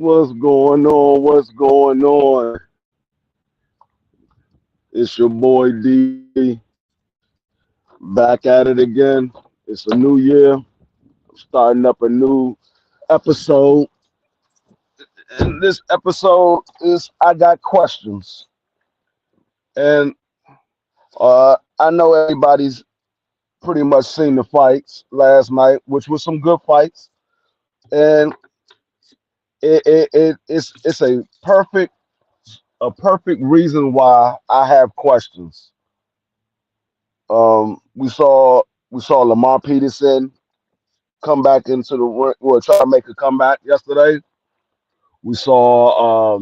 What's going on? What's going on? It's your boy D back at it again. It's a new year. I'm starting up a new episode. And this episode is I Got Questions. And I know everybody's pretty much seen the fights last night, which was some good fights. And it's a perfect reason why I have questions. We saw Lamar Peterson come back into the ring, well, try to make a comeback yesterday. We saw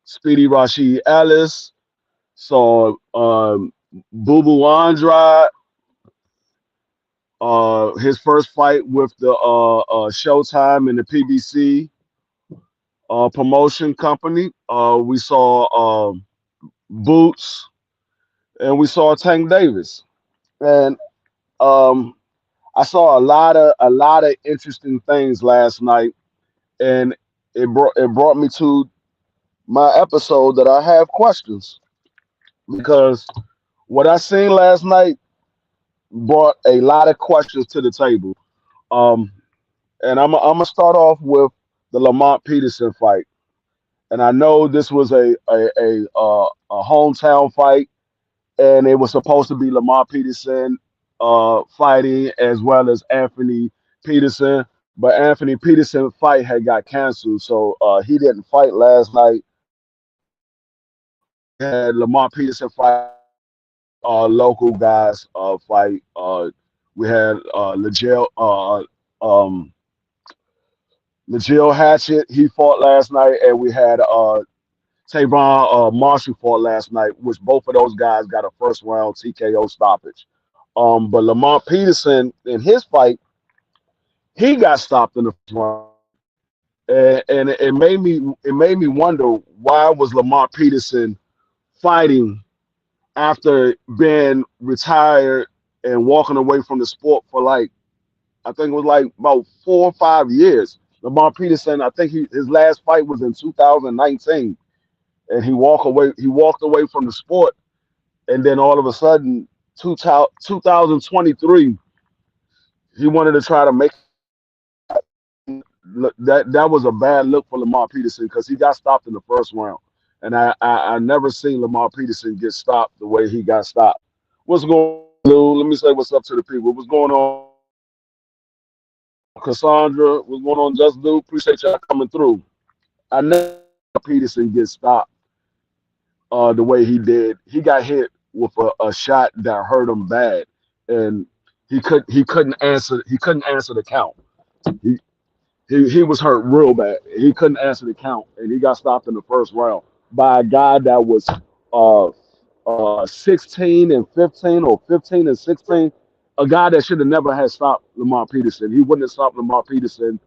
Speedy Rashid Ellis, saw Boo Andrade, his first fight with the Showtime and the PBC promotion company. We saw Boots, and we saw Tank Davis, and um, I saw a lot of interesting things last night, and it brought me to my episode that I have questions because what I seen last night brought a lot of questions to the table. Um, and I'm gonna start off with the Lamont Peterson fight, and I know this was a hometown fight, and it was supposed to be Lamont Peterson fighting as well as Anthony Peterson. But Anthony Peterson fight had got canceled, so he didn't fight last night. We had Lamar Peterson fight local guys fight. We had um, Legel Hatchet. He fought last night, and we had Tavon Marshall fought last night, which both of those guys got a first round TKO stoppage. But Lamar Peterson in his fight, he got stopped in the first round, and it made me wonder why was Lamar Peterson fighting after being retired and walking away from the sport for like I think it was like about 4 or 5 years. Lamar Peterson, I think his last fight was in 2019, and he walked away from the sport, and then all of a sudden, 2023, he wanted to try to make that was a bad look for Lamar Peterson because he got stopped in the first round, and I never seen Lamar Peterson get stopped the way he got stopped. What's going on, Lou? Let me say what's up to the people. What's going on, Cassandra? What's going on, Just Lou? Appreciate y'all coming through. I never Peterson get stopped the way he did. He got hit with a shot that hurt him bad, and he couldn't answer the count. He, he was hurt real bad. He couldn't answer the count, and he got stopped in the first round by a guy that was uh, 16 and 15 or 15 and 16. A guy that should have never had stopped Lamar Peterson. He wouldn't have stopped Lamar Peterson.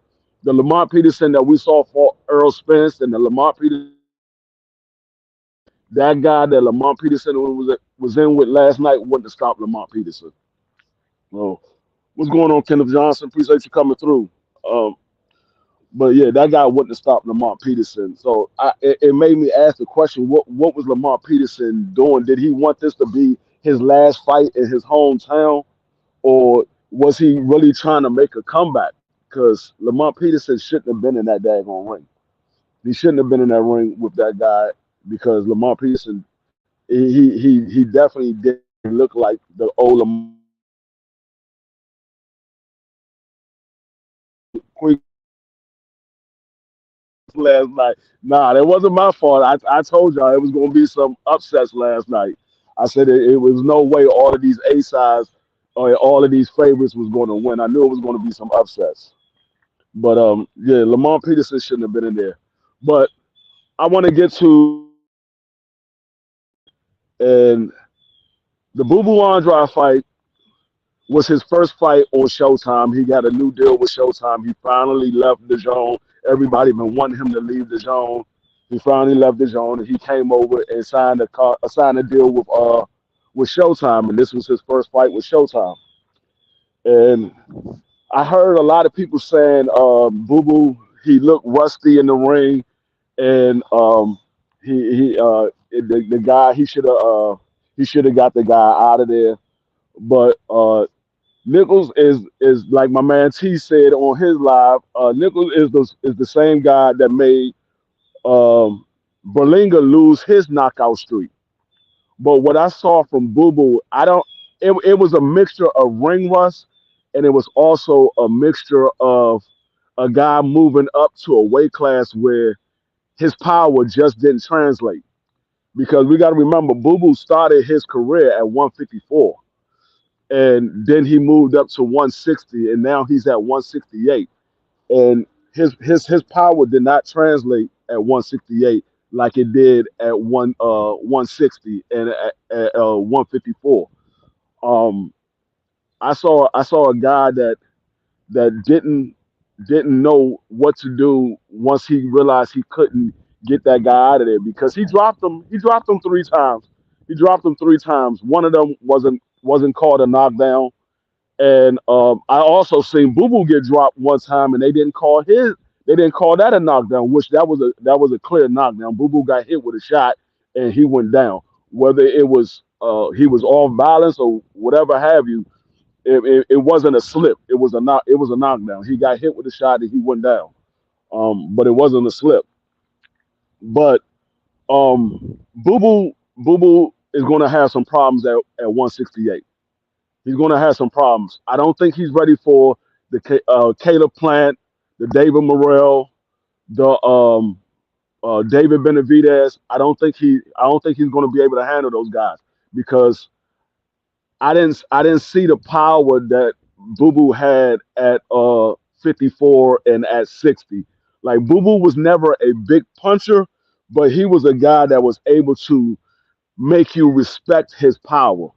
The Lamar Peterson that we saw for Earl Spence and the Lamar Peterson, that guy that Lamar Peterson was in with last night wouldn't have stopped Lamar Peterson. So, what's going on, Kenneth Johnson? Appreciate you coming through. Um, But yeah, that guy wouldn't have stopped Lamar Peterson. So it made me ask the question: What was Lamar Peterson doing? Did he want this to be his last fight in his hometown, or was he really trying to make a comeback? Because Lamar Peterson shouldn't have been in that daggone ring. He shouldn't have been in that ring with that guy because Lamar Peterson, he definitely didn't look like the old Lamar last night. Nah, that wasn't my fault. I told y'all it was going to be some upsets last night. I said it was no way all of these A sides or all of these favorites was going to win. I knew it was going to be some upsets. But yeah, Lamar Peterson shouldn't have been in there. But I want to get to and the Boo Boo Andrade fight was his first fight on Showtime. He got a new deal with Showtime. He finally left the zone. Everybody been wanting him to leave the zone. He finally left the zone, and he came over and signed a deal with Showtime. And this was his first fight with Showtime. And I heard a lot of people saying Boo Boo he looked rusty in the ring, and the guy he should have got the guy out of there. But Nichols is like my man T said on his live. Nichols is the same guy that made Berlinga lose his knockout streak. But what I saw from Boo Boo, I don't. It was a mixture of ring rust, and it was also a mixture of a guy moving up to a weight class where his power just didn't translate. Because we got to remember, Boo Boo started his career at 154, and then he moved up to 160, and now he's at 168. And his power did not translate at 168 like it did at 160 and at 154. Um, I saw a guy that didn't know what to do once he realized he couldn't get that guy out of there because he dropped him 3 times. He dropped him 3 times. One of them wasn't called a knockdown. And I also seen Boo Boo get dropped one time, and they didn't call that a knockdown, which that was a clear knockdown. Boo Boo got hit with a shot, and he went down. Whether it was he was off balance or whatever have you, it wasn't a slip. It was a knockdown. He got hit with a shot, and he went down. But it wasn't a slip. But Boo Boo is going to have some problems at 168. He's going to have some problems. I don't think he's ready for the Caleb Plant, the David Morrell, the David Benavidez. I don't think he's going to be able to handle those guys because I didn't see the power that Boo Boo had at 54 and at 60. Like Boo Boo was never a big puncher, but he was a guy that was able to make you respect his power.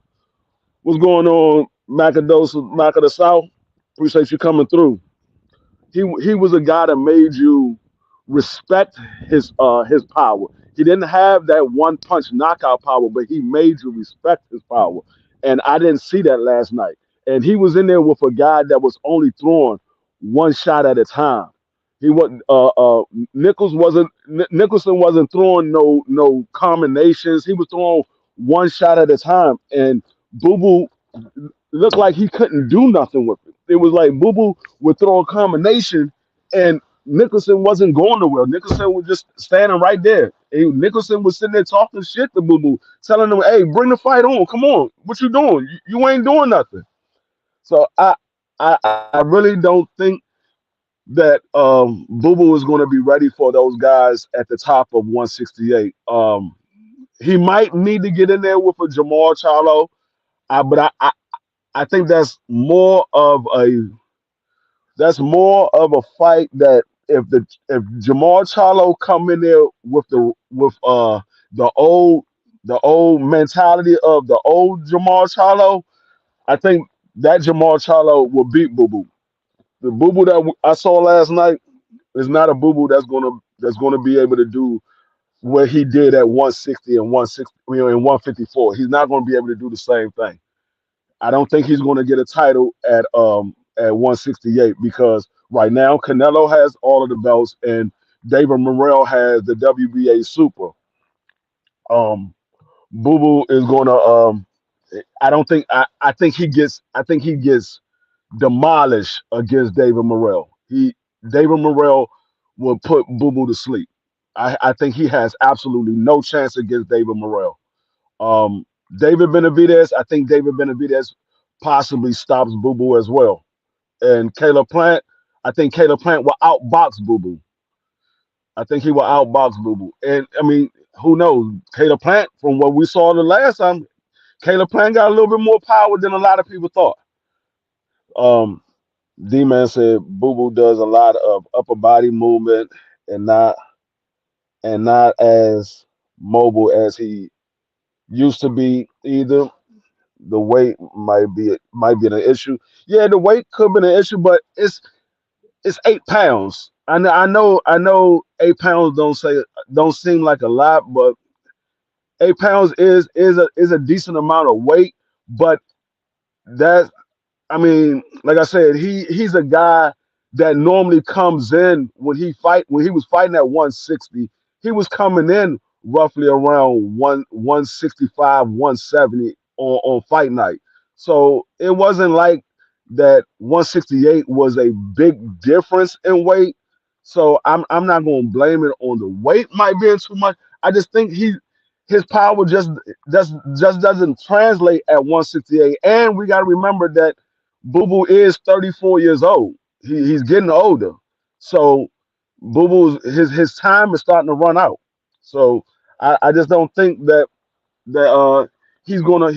What's going on, Mac of the South? Appreciate you coming through. He was a guy that made you respect his power. He didn't have that one punch knockout power, but he made you respect his power. And I didn't see that last night. And he was in there with a guy that was only throwing one shot at a time. He wasn't Nicholson wasn't throwing no combinations. He was throwing one shot at a time. And Boo Boo looked like he couldn't do nothing with it. It was like Boo Boo would throw a combination, and Nicholson wasn't going nowhere. Nicholson was just standing right there. Nicholson was sitting there talking shit to Boo Boo, telling him, "Hey, bring the fight on. Come on, what you doing? You ain't doing nothing." So I really don't think that Boo Boo is going to be ready for those guys at the top of 168. He might need to get in there with a Jamal Charlo, but I think that's more of a fight that if Jamal Charlo come in there with the old mentality of the old Jamal Charlo, I think that Jamal Charlo will beat Boo Boo. The Boo Boo that I saw last night is not a Boo Boo that's gonna be able to do what he did at 160 and 160, and 154. He's not gonna be able to do the same thing. I don't think he's going to get a title at 168 because right now Canelo has all of the belts and David Morrell has the WBA Super. Um, Boo Boo is going to. I don't think. I think he gets demolished against David Morrell. David Morrell will put Boo Boo to sleep. I think he has absolutely no chance against David Morrell. Um, David Benavidez, I think David Benavidez possibly stops Boo Boo as well. And Caleb Plant, I think Caleb Plant will outbox Boo Boo. I think he will outbox Boo Boo. And I mean, who knows? Caleb Plant, from what we saw the last time, Caleb Plant got a little bit more power than a lot of people thought. Um, D Man said Boo Boo does a lot of upper body movement and not not as mobile as he used to be either. The weight might be an issue. Yeah, the weight could be an issue, but it's 8 pounds. I know 8 pounds don't seem like a lot, but 8 pounds is a decent amount of weight. But that I mean, like I said, he's a guy that normally comes in when he was fighting at 160. He was coming in roughly around 165, 170 on fight night. So it wasn't like that 168 was a big difference in weight. So I'm not going to blame it on the weight might be too much. I just think his power just doesn't translate at 168. And we got to remember that Boo Boo is 34 years old. He's getting older. So Boo Boo's his time is starting to run out. So I just don't think that he's gonna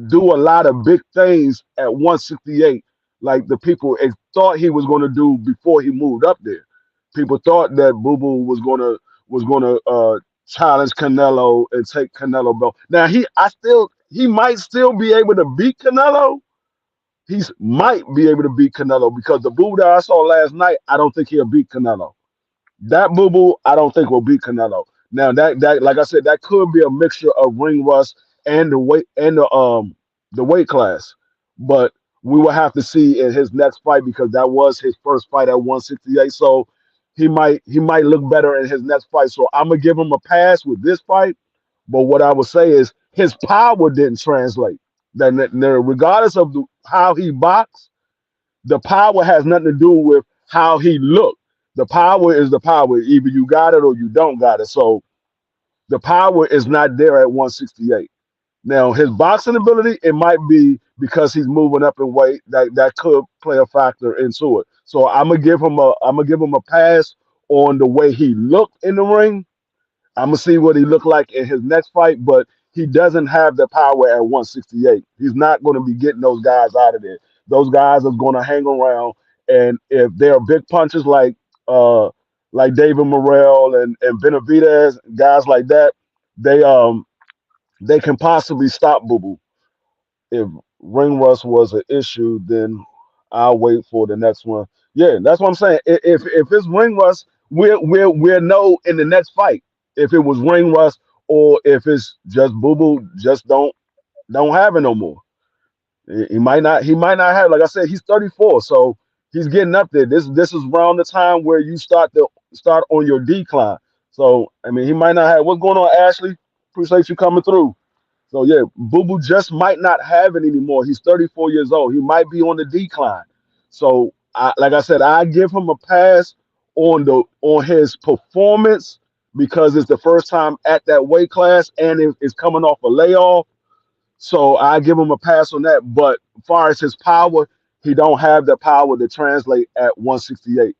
do a lot of big things at 168 like the people thought he was gonna do before he moved up there. People thought that Boo Boo was gonna challenge Canelo and take Canelo belt. Now he might still be able to beat Canelo. He might be able to beat Canelo because the Boo that I saw last night, I don't think he'll beat Canelo. That Boo Boo, I don't think will beat Canelo. Now that like I said, that could be a mixture of ring rust and the weight class, but we will have to see in his next fight because that was his first fight at 168. So he might look better in his next fight. So I'm gonna give him a pass with this fight. But what I would say is his power didn't translate. Regardless of how he boxed, the power has nothing to do with how he looked. The power is the power. Either you got it or you don't got it. So the power is not there at 168. Now his boxing ability, it might be because he's moving up in weight that could play a factor into it. So I'm gonna give him a pass on the way he looked in the ring. I'm gonna see what he looked like in his next fight, but he doesn't have the power at 168. He's not going to be getting those guys out of there. Those guys are going to hang around, and if they're big punches uh like David Morrell and Benavidez, guys like that, they um they can possibly stop Boo Boo. If ring rust was an issue, then I'll wait for the next one. Yeah, that's what I'm saying. If it's ring rust, we'll know in the next fight if it was ring rust or if it's just Boo Boo just don't have it no more. He might not have, like I said, he's 34, so he's getting up there. This is around the time where you start on your decline. So I mean, he might not have. What's going on, Ashley? Appreciate you coming through. So yeah, Boo Boo just might not have it anymore. He's 34 years old. He might be on the decline. So like I said, I give him a pass on his performance because it's the first time at that weight class and it's coming off a layoff. So I give him a pass on that. But as far as his power, he don't have the power to translate at 168.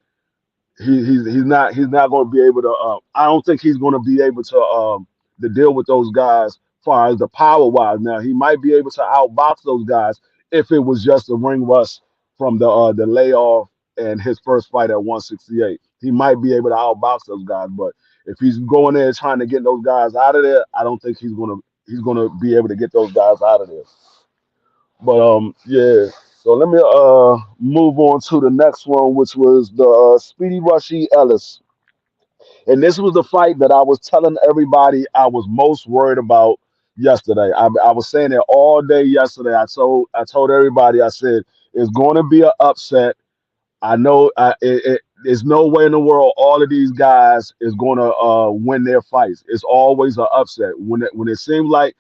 He's not going to be able to. I don't think he's going to be able to deal with those guys as far as the power wise. Now he might be able to outbox those guys if it was just a ring rust from the layoff and his first fight at 168. He might be able to outbox those guys, but if he's going there trying to get those guys out of there, I don't think he's gonna be able to get those guys out of there. But yeah. So let me move on to the next one, which was the Speedy Rushy Ellis, and this was the fight that I was telling everybody I was most worried about yesterday. I was saying it all day yesterday. I told everybody I said it's going to be an upset. I know there's no way in the world all of these guys is going to win their fights. It's always an upset when it seems like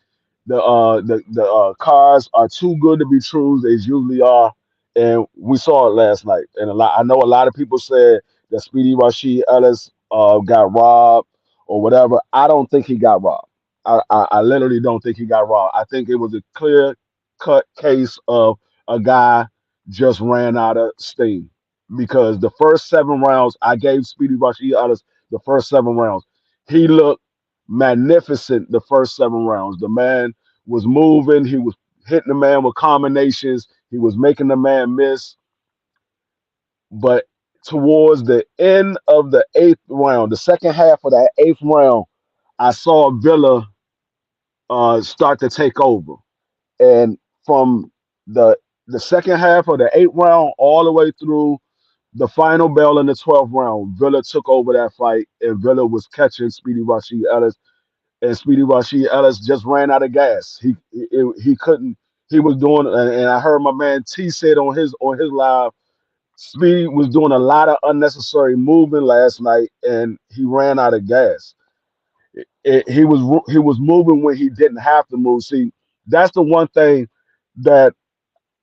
the cards are too good to be true. They usually are, and we saw it last night. And I know a lot of people said that Speedy Rashid Ellis got robbed or whatever. I don't think he got robbed. I literally don't think he got robbed. I think it was a clear cut case of a guy just ran out of steam because the first 7 rounds I gave Speedy Rashid Ellis the first 7 rounds. He looked magnificent the first 7 rounds. The man was moving. He was hitting the man with combinations. He was making the man miss. But towards the end of the 8th round, the second half of that 8th round, I saw Villa start to take over. And from the the second half of the 8th round all the way through the final bell in the 12th round, Villa took over that fight, and Villa was catching Speedy Rashid Ellis, and Speedy Rashid Ellis just ran out of gas. He couldn't. He was doing, and I heard my man T said on his live. Speedy was doing a lot of unnecessary movement last night, and he ran out of gas. He was moving when he didn't have to move. See, that's the one thing that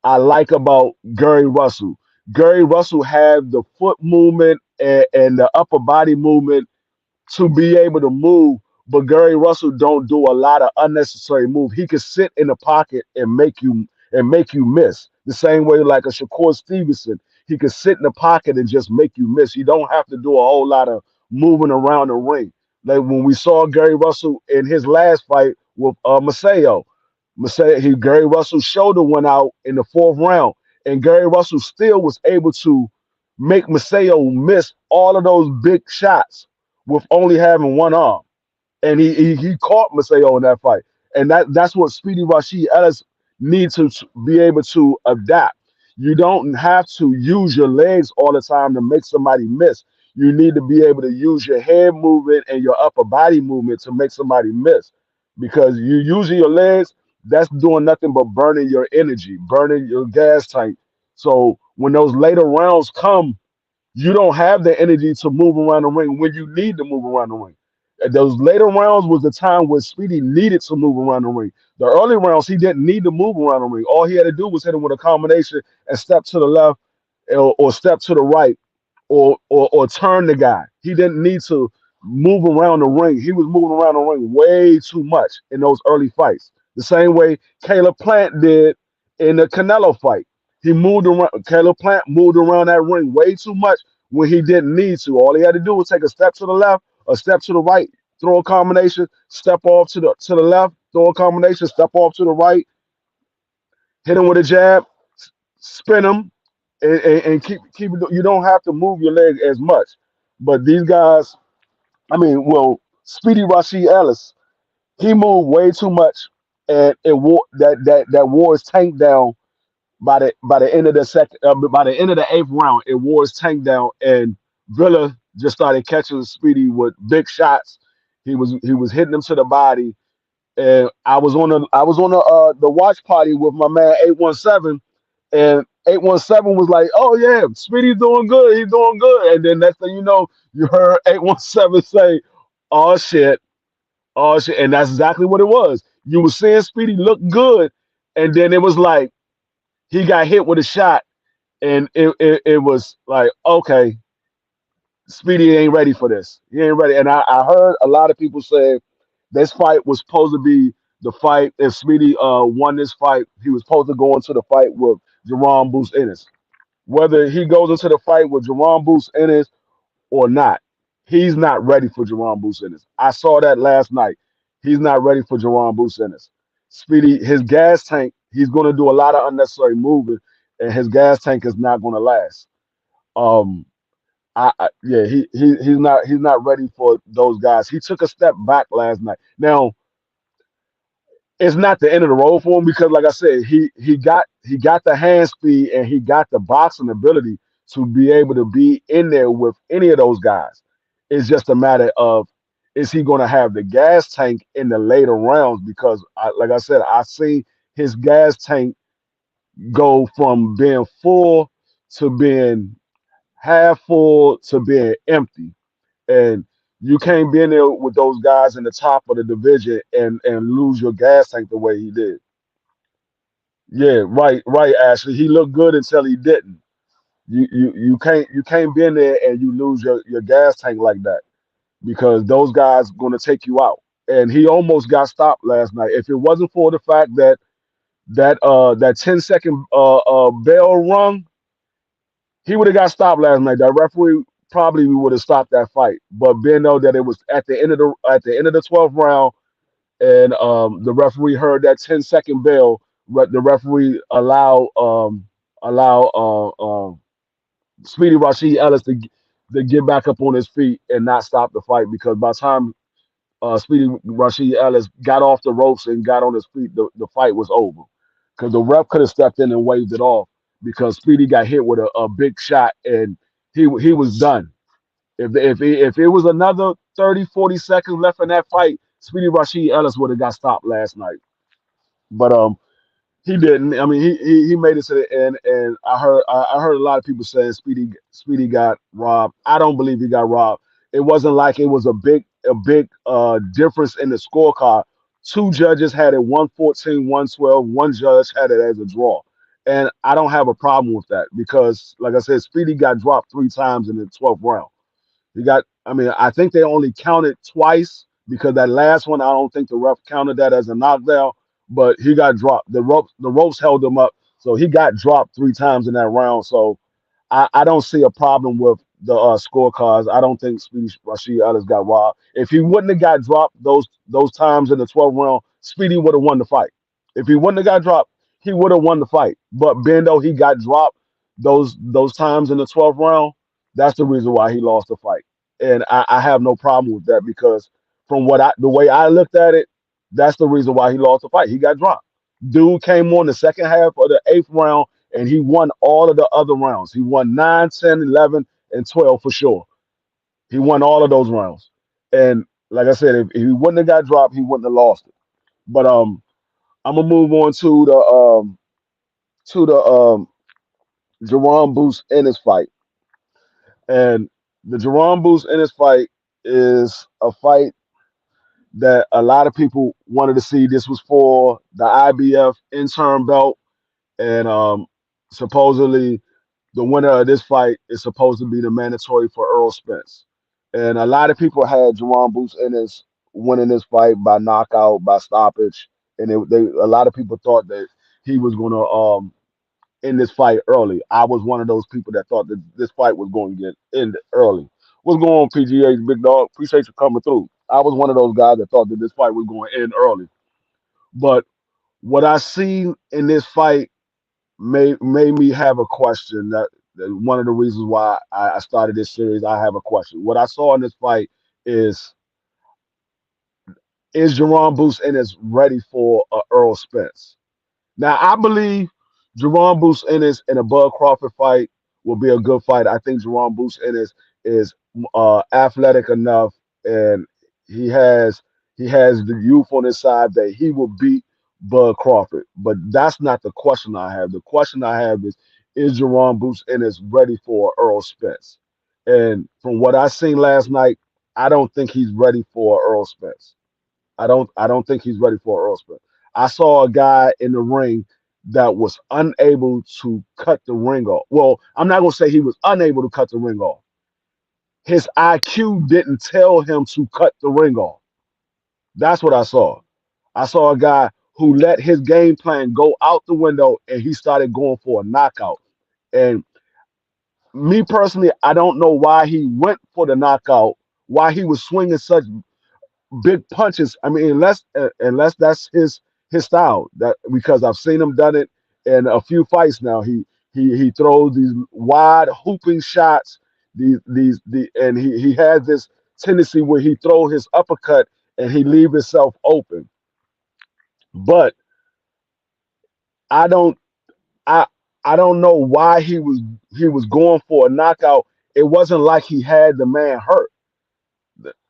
I like about Gary Russell. Gary Russell had the foot movement and the upper body movement to be able to move, but Gary Russell don't do a lot of unnecessary move. He could sit in the pocket and make you miss. The same way like a Shakur Stevenson, he could sit in the pocket and just make you miss. You don't have to do a whole lot of moving around the ring. Like when we saw Gary Russell in his last fight with Maseo. Gary Russell's shoulder went out in the fourth round, and Gary Russell still was able to make Maseo miss all of those big shots with only having one arm, and he caught Maseo in that fight, and that's what Speedy Rashid Ellis needs to be able to adapt. You don't have to use your legs all the time to make somebody miss. You need to be able to use your head movement and your upper body movement to make somebody miss, because you using your legs, that's doing nothing but burning your energy, burning your gas tank. So when those later rounds come, you don't have the energy to move around the ring when you need to move around the ring. And those later rounds was the time where Speedy needed to move around the ring. The early rounds, he didn't need to move around the ring. All he had to do was hit him with a combination and step to the left or step to the right or turn the guy. He didn't need to move around the ring. He was moving around the ring way too much in those early fights. The same way Caleb Plant did in the Canelo fight. He moved around. Caleb Plant moved around that ring way too much when he didn't need to. All he had to do was take a step to the left, a step to the right, throw a combination, step off to the left, throw a combination, step off to the right, hit him with a jab, spin him, and keep it. You don't have to move your leg as much. But these guys, I mean, well, Speedy Rashid Ellis, he moved way too much, and it wore that wore his tank down by the end of the second by the end of the eighth round. It wore his tank down, and Villa just started catching Speedy with big shots. He was hitting him to the body, and I was on the watch party with my man 817, and 817 was like, "Oh yeah, Speedy's doing good. He's doing good." And then next thing you know, you heard 817 say, "Oh shit, oh shit," and that's exactly what it was. You were seeing Speedy look good, and then it was like he got hit with a shot, and it was like, okay, Speedy ain't ready for this. He ain't ready. And I heard a lot of people say this fight was supposed to be the fight. If Speedy won this fight, he was supposed to go into the fight with Jerome Bruce Ennis. Whether he goes into the fight with Jerome Bruce Ennis or not, he's not ready for Jerome Bruce Ennis. I saw that last night. He's not ready for Jerome Bruce Ennis. Speedy, his gas tank, he's going to do a lot of unnecessary moving, and his gas tank is not going to last. Um, yeah, he's not ready for those guys. He took a step back last night. Now it's not the end of the road for him because, like I said, he got the hand speed and he got the boxing ability to be able to be in there with any of those guys. It's just a matter of is he going to have the gas tank in the later rounds? Because, like I said, I seen his gas tank go from being full to being half full to being empty, and you can't be in there with those guys in the top of the division and lose your gas tank the way he did. Yeah, right, right, Ashley. He looked good until he didn't. You can't be in there and you lose your gas tank like that because those guys gonna take you out. And he almost got stopped last night. If it wasn't for the fact that that 10-second bell rung, he would have got stopped last night. That referee probably would have stopped that fight. But being though that it was at the end of the 12th round, and the referee heard that 10-second bell, the referee allow Speedy Rashid Ellis to get back up on his feet and not stop the fight because by the time Speedy Rashid Ellis got off the ropes and got on his feet, the fight was over. Because the ref could have stepped in and waved it off because Speedy got hit with a big shot and he was done. If it was another 30, 40 seconds left in that fight, Speedy Rashid Ellis would have got stopped last night. But He didn't. I mean, he made it to the end, and I heard a lot of people saying Speedy got robbed. I don't believe he got robbed. It wasn't like it was a big difference in the scorecard. Two judges had it 114, 112. One judge had it as a draw, and I don't have a problem with that because, like I said, Speedy got dropped 3 times in the 12th round. He got. I mean, I think they only counted twice because that last one, I don't think the ref counted that as a knockdown. But he got dropped. The ropes held him up, so he got dropped 3 times in that round. So I don't see a problem with the scorecards. I don't think Speedy Rashid Ellis got robbed. If he wouldn't have got dropped those times in the 12th round, Speedy would have won the fight. If he wouldn't have got dropped, he would have won the fight. But being though he got dropped those times in the 12th round, that's the reason why he lost the fight. And I have no problem with that because from the way I looked at it, that's the reason why he lost the fight. He got dropped. Dude came on the second half of the 8th round and he won all of the other rounds. He won 9, 10, 11, and 12 for sure. He won all of those rounds. And like I said, if he wouldn't have got dropped, he wouldn't have lost it. But I'm gonna move on to the Jerome Booth Ennis fight. And the Jerome Booth Ennis fight is a fight that a lot of people wanted to see. This was for the IBF interim belt, and supposedly the winner of this fight is supposed to be the mandatory for Earl Spence. And a lot of people had Jerome Booth Ennis winning this fight by knockout, by stoppage, and a lot of people thought that he was going to end this fight early. I was one of those people that thought that this fight was going to get ended early. What's going on, PGA, big dog? Appreciate you coming through. I was one of those guys that thought that this fight was going to end early. But what I seen in this fight made me have a question. That one of the reasons why I started this series. I have a question. What I saw in this fight is is Jerome Booth Ennis ready for Earl Spence? Now I believe Jerome Booth Ennis in a Bud Crawford fight will be a good fight. I think Jerome Booth Ennis is athletic enough, and he has he has the youth on his side that he will beat Bud Crawford. But that's not the question I have. The question I have is Jerome Booth Ennis ready for Earl Spence? And from what I seen last night, I don't think he's ready for Earl Spence. I don't think he's ready for Earl Spence. I saw a guy in the ring that was unable to cut the ring off. Well, I'm not gonna say he was unable to cut the ring off. His IQ didn't tell him to cut the ring off. That's what I saw. I saw a guy who let his game plan go out the window and he started going for a knockout. And me personally, I don't know why he went for the knockout, why he was swinging such big punches. I mean, unless that's his style. That because I've seen him done it in a few fights now. He throws these wide hooping shots. And he has this tendency where he throw his uppercut and he leave himself open. But I don't I I don't know why he was going for a knockout. It wasn't like he had the man hurt.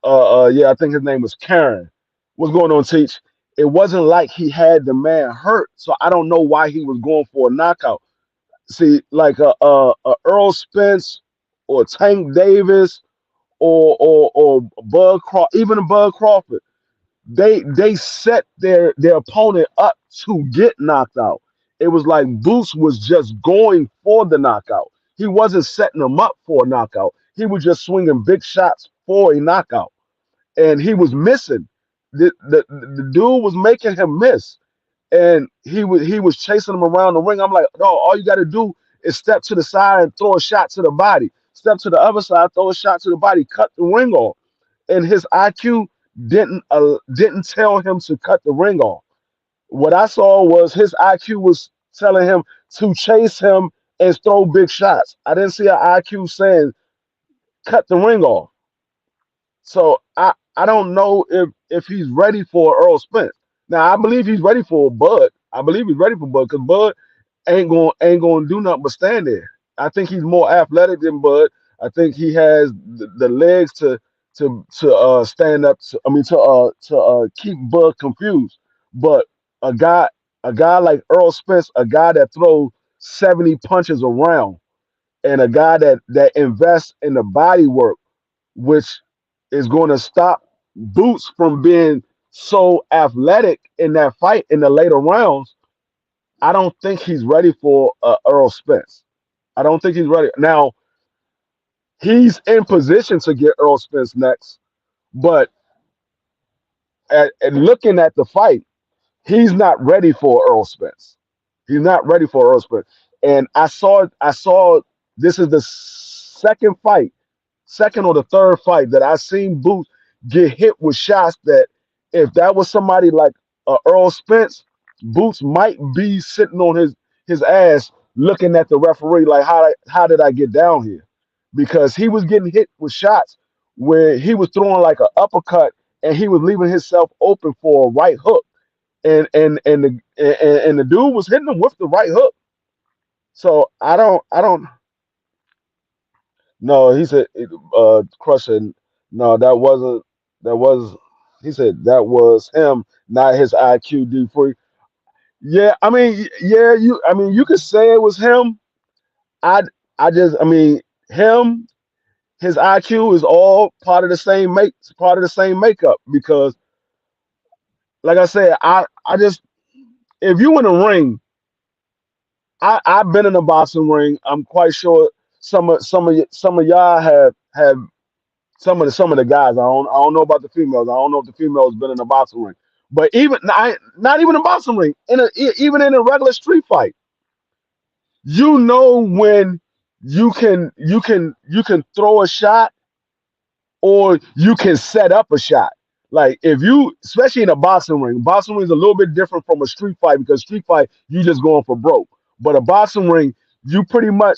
Yeah, I think his name was Karen. What's going on, Teach? It wasn't like he had the man hurt, so I don't know why he was going for a knockout. See, like a Earl Spence or Tank Davis or Bud Crawford, even a Bud Crawford, they set their opponent up to get knocked out. It was like Boots was just going for the knockout. He wasn't setting them up for a knockout. He was just swinging big shots for a knockout and he was missing. The dude was making him miss, and he was chasing him around the ring. I'm like, no, all you got to do is step to the side and throw a shot to the body. Step to the other side, throw a shot to the body, cut the ring off. And his IQ didn't tell him to cut the ring off. What I saw was his IQ was telling him to chase him and throw big shots. I didn't see an IQ saying cut the ring off. So I don't know if he's ready for Earl Spence. Now I believe he's ready for Bud. I believe he's ready for Bud because Bud ain't gonna do nothing but stand there. I think he's more athletic than Bud. I think he has the legs to stand up. I mean to keep Bud confused. But a guy. A guy like Earl Spence, a guy that throws 70 punches around, and a guy that invests in the body work, which is going to stop Boots from being so athletic in that fight in the later rounds. I don't think he's ready for Earl Spence. I don't think he's ready. Now, he's in position to get Earl Spence next, but at looking at the fight, he's not ready for Earl Spence. He's not ready for Earl Spence. And I saw this is the second fight, second or the third fight that I seen Boots get hit with shots that if that was somebody like Earl Spence, Boots might be sitting on his ass looking at the referee like how did I get down here? Because he was getting hit with shots where he was throwing like an uppercut and he was leaving himself open for a right hook and the dude was hitting him with the right hook. So I don't no. He said crushing. No, that was he said that was him, not his IQ D free. Yeah, I mean yeah you could say it was him. I I mean him his IQ is all part of the same part of the same makeup because like I said I just if you in a ring I've been in a boxing ring. I'm quite sure some of y'all have some of the guys. I don't know about the females. I don't know if the females been in a boxing ring. But even not even a boxing ring, even in a regular street fight, you know when you can throw a shot or you can set up a shot. Like if you, especially in a boxing ring is a little bit different from a street fight because street fight you just going for broke. But a boxing ring, you pretty much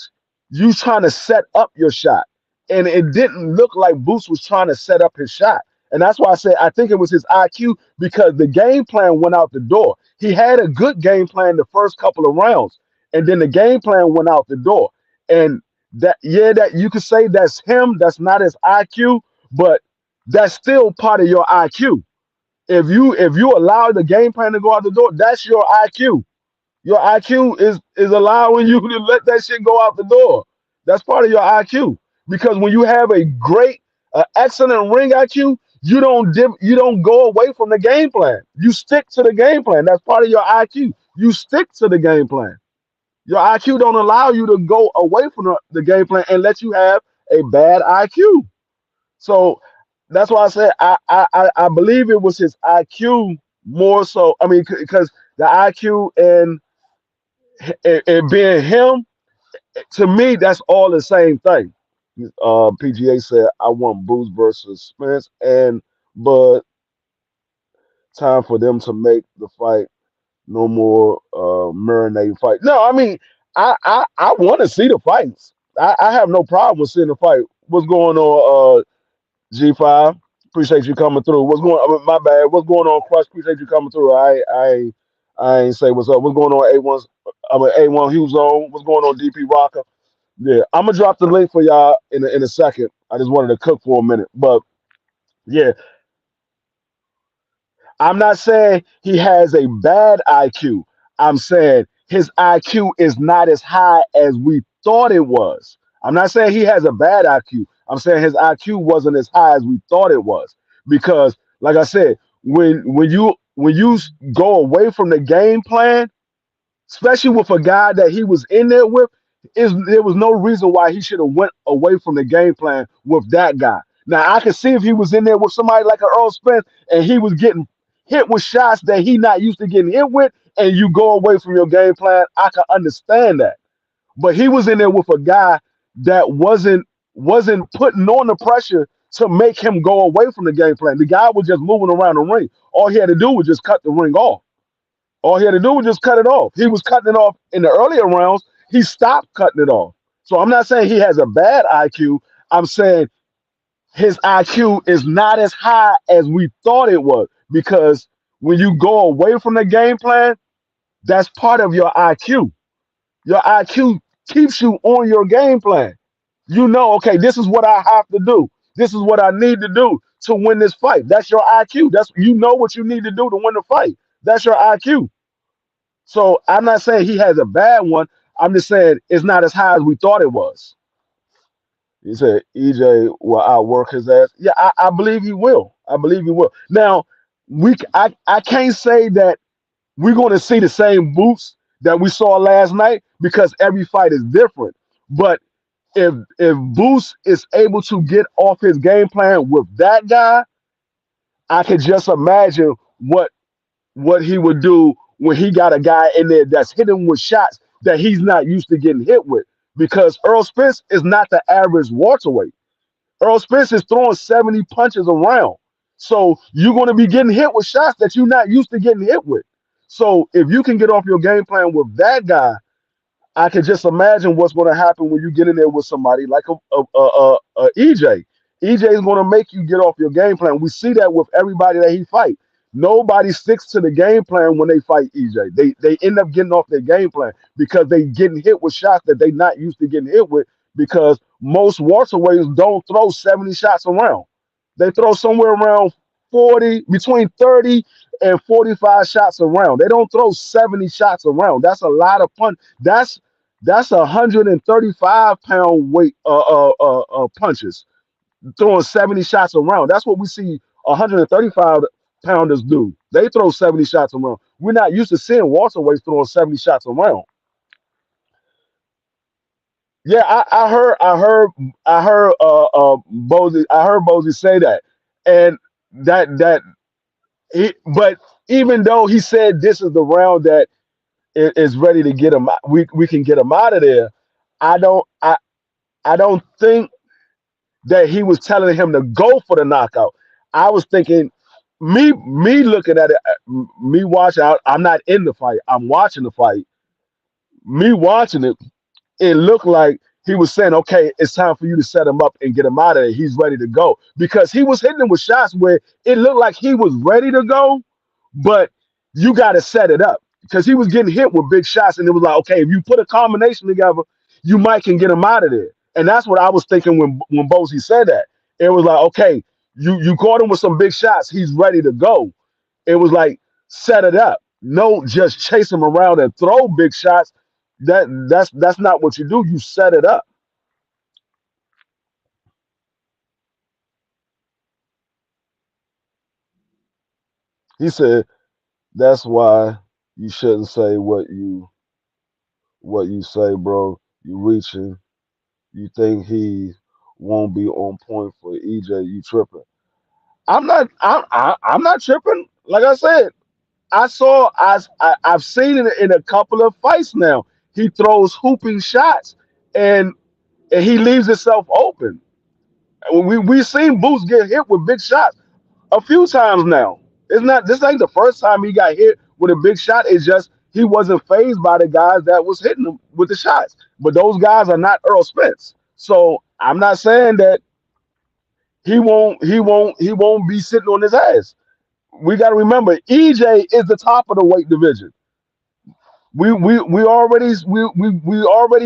you trying to set up your shot, and it didn't look like Boots was trying to set up his shot, and that's why I said I think it was his IQ because the game plan went out the door. He had a good game plan the first couple of rounds, and then the game plan went out the door, and that yeah that you could say that's him. That's not his IQ but that's still part of your IQ. If you allow the game plan to go out the door, that's your IQ. Your IQ is allowing you to let that shit go out the door. That's part of your IQ. Because when you have a great, excellent ring IQ, you don't go away from the game plan. You stick to the game plan. That's part of your IQ. You stick to the game plan. Your IQ don't allow you to go away from the game plan and let you have a bad IQ. So that's why I said I believe it was his IQ more so. I mean, because the IQ and being him to me, that's all the same thing. PGA said I want Boots versus Spence, and but time for them to make the fight. No more marinating fight. No, I mean I want to see the fights. I have no problem with seeing the fight. What's going on? G5, appreciate you coming through. What's going on? My bad. What's going on, Crush? Appreciate you coming through. I ain't say what's up. What's going on, A1's? I'm an A1 Hughes Zone. What's going on, DP Rocker? Yeah, I'm gonna drop the link for y'all in a second. I just wanted to cook for a minute, but yeah, I'm not saying he has a bad IQ. I'm saying his IQ is not as high as we thought it was. I'm not saying he has a bad IQ. I'm saying his IQ wasn't as high as we thought it was. Because, like I said, when you go away from the game plan, especially with a guy that he was in there with, there was no reason why he should have went away from the game plan with that guy. Now I can see if he was in there with somebody like an Earl Spence and he was getting hit with shots that he not used to getting hit with, and you go away from your game plan, I can understand that. But he was in there with a guy that wasn't putting on the pressure to make him go away from the game plan. The guy was just moving around the ring. All he had to do was just cut the ring off. All he had to do was just cut it off. He was cutting it off in the earlier rounds. He stopped cutting it off. So I'm not saying he has a bad IQ. I'm saying his IQ is not as high as we thought it was because when you go away from the game plan, that's part of your IQ. Your IQ keeps you on your game plan. You know, okay, this is what I have to do. This is what I need to do to win this fight. That's your IQ. That's you know what you need to do to win the fight. That's your IQ. So I'm not saying he has a bad one. I'm just saying it's not as high as we thought it was. He said EJ will outwork his ass. Yeah, I believe he will. I believe he will. Now, I can't say that we're going to see the same boots that we saw last night because every fight is different. But if Boost is able to get off his game plan with that guy, I could just imagine what he would do when he got a guy in there that's hitting with shots that he's not used to getting hit with. Because Earl Spence is not the average welterweight. Earl Spence is throwing 70 punches around. So you're going to be getting hit with shots that you're not used to getting hit with. So if you can get off your game plan with that guy, I can just imagine what's going to happen when you get in there with somebody like a EJ. EJ is going to make you get off your game plan. We see that with everybody that he fight. Nobody sticks to the game plan when they fight EJ. They end up getting off their game plan because they getting hit with shots that they not used to getting hit with because most welterweights don't throw 70 shots around. They throw somewhere around 40, between 30 and 45 shots around. They don't throw 70 shots around. That's a lot of punch. That's 135-pound weight punches throwing 70 shots around. That's what we see 135 pounders do. They throw 70 shots around. We're not used to seeing welterweights throwing 70 shots around. Yeah, I heard Bozy say that, and that but even though he said this is the round that is ready to get him, we can get him out of there. I don't I I don't think that he was telling him to go for the knockout. I was thinking, me looking at it, me watching. I'm not in the fight. I'm watching the fight. Me watching it, it looked like he was saying, "Okay, it's time for you to set him up and get him out of there. He's ready to go." Because he was hitting him with shots where it looked like he was ready to go, but you got to set it up because he was getting hit with big shots, and it was like, okay, if you put a combination together, you might can get him out of there. And that's what I was thinking when Bosie said that. It was like, okay, you caught him with some big shots, he's ready to go. It was like set it up. No, just chase him around and throw big shots. That's not what you do. You set it up. He said that's why you shouldn't say what you say, bro. You reaching. You think he won't be on point for EJ? You tripping? I'm not. I'm not tripping. Like I said, I've seen it in a couple of fights now. He throws hooping shots and he leaves himself open. We've seen Boots get hit with big shots a few times now. It's not this ain't the first time he got hit with a big shot. It's just he wasn't phased by the guys that was hitting him with the shots. But those guys are not Earl Spence. So I'm not saying that he won't be sitting on his ass. We got to remember EJ is the top of the weight division. We already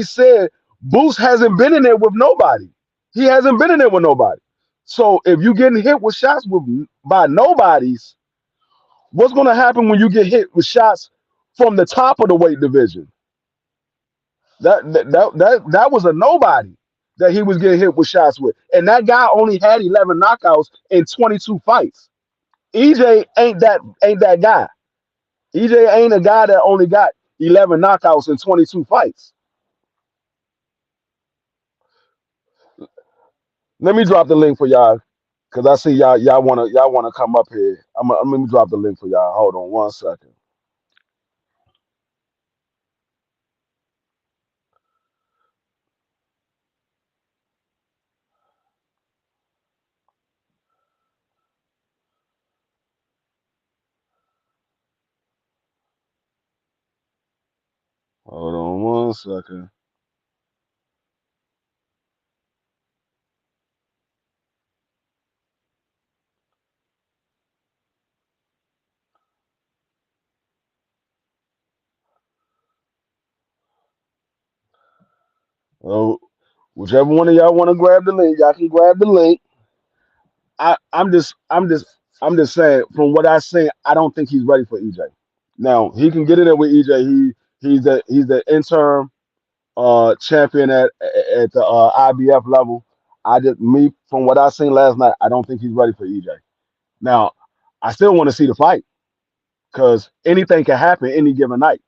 said Boost hasn't been in there with nobody. He hasn't been in there with nobody. So if you're getting hit with shots by nobodies, what's going to happen when you get hit with shots from the top of the weight division? That was a nobody that he was getting hit with shots with, and that guy only had 11 knockouts in 22 fights. EJ ain't that guy. EJ ain't a guy that only got 11 knockouts in 22 fights. Let me drop the link for y'all because I see y'all wanna come up here. Let me drop the link for y'all. Hold on one second. Hold on one second. Oh, whichever one of y'all want to grab the link, y'all can grab the link. I'm just saying from what I say, I don't think he's ready for EJ. Now he can get in there with EJ. He's the interim champion at the IBF level. I just me from what I seen last night, I don't think he's ready for EJ. Now, I still want to see the fight because anything can happen any given night.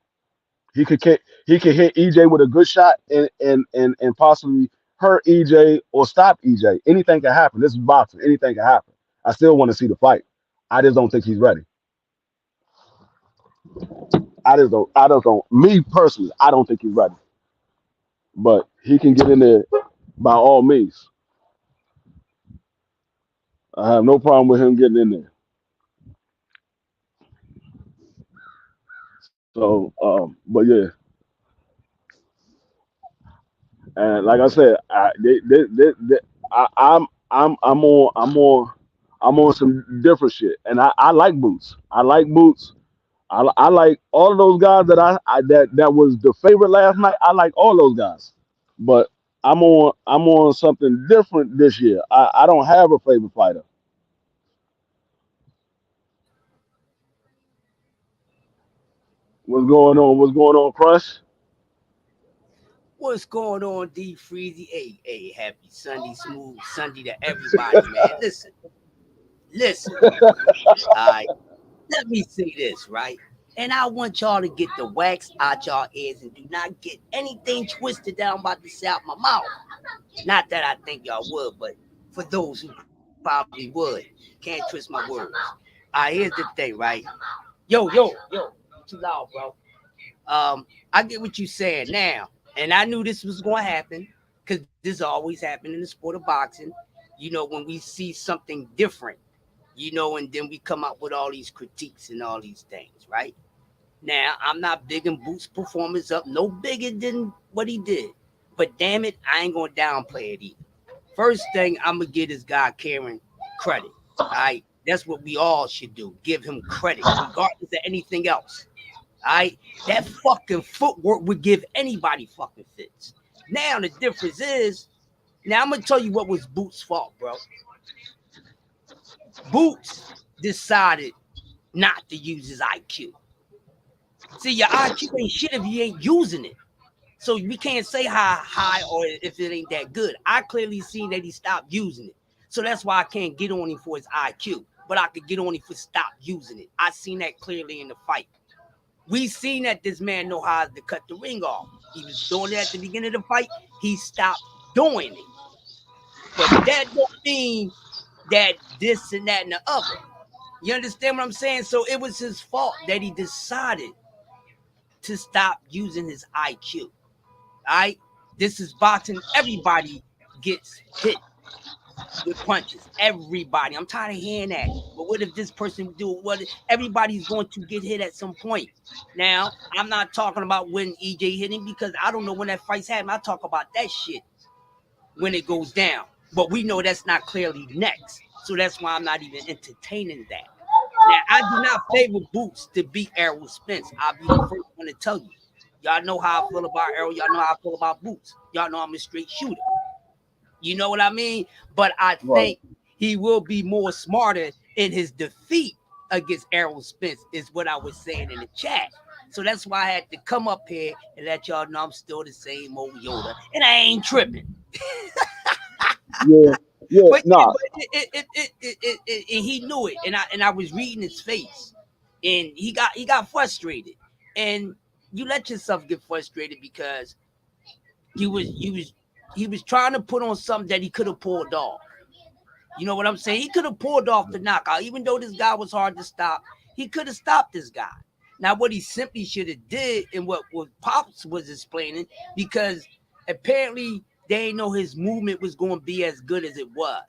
He could hit EJ with a good shot and possibly hurt EJ or stop EJ. Anything can happen. This is boxing. Anything can happen. I still want to see the fight. I just don't think he's ready. I just don't. I just don't. Me personally, I don't think he's ready. But he can get in there by all means. I have no problem with him getting in there. So, but yeah, and like I said, I'm on some different shit, and I like Boots. I like Boots. I like all of those guys that was the favorite last night. I like all those guys, but I'm on something different this year. I don't have a favorite fighter. What's going on? What's going on, Crush? What's going on, D Freezy? Hey, happy Sunday, smooth Sunday to everybody, man. Listen. All right, let me say this, right? And I want y'all to get the wax out y'all ears and do not get anything twisted that I'm about to say out my mouth. Not that I think y'all would, but for those who probably would, can't twist my words. All right, here's the thing, right? Yo, too loud, bro. I get what you saying now, and I knew this was going to happen because this always happened in the sport of boxing. When we see something different, and then we come up with all these critiques and all these things, right? Now, I'm not bigging Boots' performance up, no bigger than what he did, but damn it, I ain't gonna downplay it either. First thing, I'm gonna give this guy Karen credit. All right, that's what we all should do. Give him credit, regardless of anything else. All right, that fucking footwork would give anybody fucking fits. Now the difference is, now I'm gonna tell you what was Boots' fault, bro. Boots decided not to use his IQ. See, your IQ ain't shit if you ain't using it. So we can't say how high or if it ain't that good. I clearly seen that he stopped using it. So that's why I can't get on him for his IQ. But I could get on him for stop using it. I seen that clearly in the fight. We seen that this man know how to cut the ring off. He was doing it at the beginning of the fight. He stopped doing it. But that don't mean that this and that and the other. You understand what I'm saying? So it was his fault that he decided to stop using his IQ. All right? This is boxing. Everybody gets hit with punches. Everybody. I'm tired of hearing that. But what if this person do what? Everybody's going to get hit at some point. Now, I'm not talking about when EJ hit him because I don't know when that fight's happening. I talk about that shit when it goes down. But we know that's not clearly next. So that's why I'm not even entertaining that. Now, I do not favor Boots to beat Errol Spence. I'll be the first one to tell you. Y'all know how I feel about Errol. Y'all know how I feel about Boots. Y'all know I'm a straight shooter. You know what I mean? But I Right. think he will be more smarter in his defeat against Errol Spence, is what I was saying in the chat. So that's why I had to come up here and let y'all know I'm still the same old Yoda. And I ain't tripping. Yeah. Yeah. But yeah, Nah. but and he knew it, and I was reading his face, and he got frustrated, and you let yourself get frustrated because he was he was he was trying to put on something that he could have pulled off. You know what I'm saying? He could have pulled off the knockout, even though this guy was hard to stop. He could have stopped this guy. Now, what he simply should have did, and what Pops was explaining, because apparently they didn't know his movement was going to be as good as it was.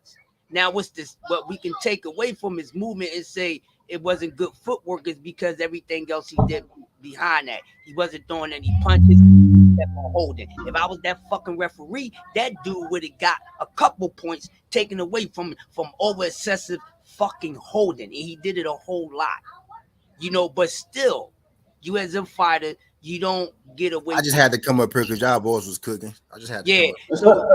Now, what's this? What we can take away from his movement and say it wasn't good footwork is because everything else he did behind that. He wasn't throwing any punches. Kept on holding. If I was that fucking referee, that dude would have got a couple points taken away from over excessive fucking holding, and he did it a whole lot. But still, you as a fighter, you don't get away I just from. had to come up here because y'all boys was cooking. I just had to Yeah. come up.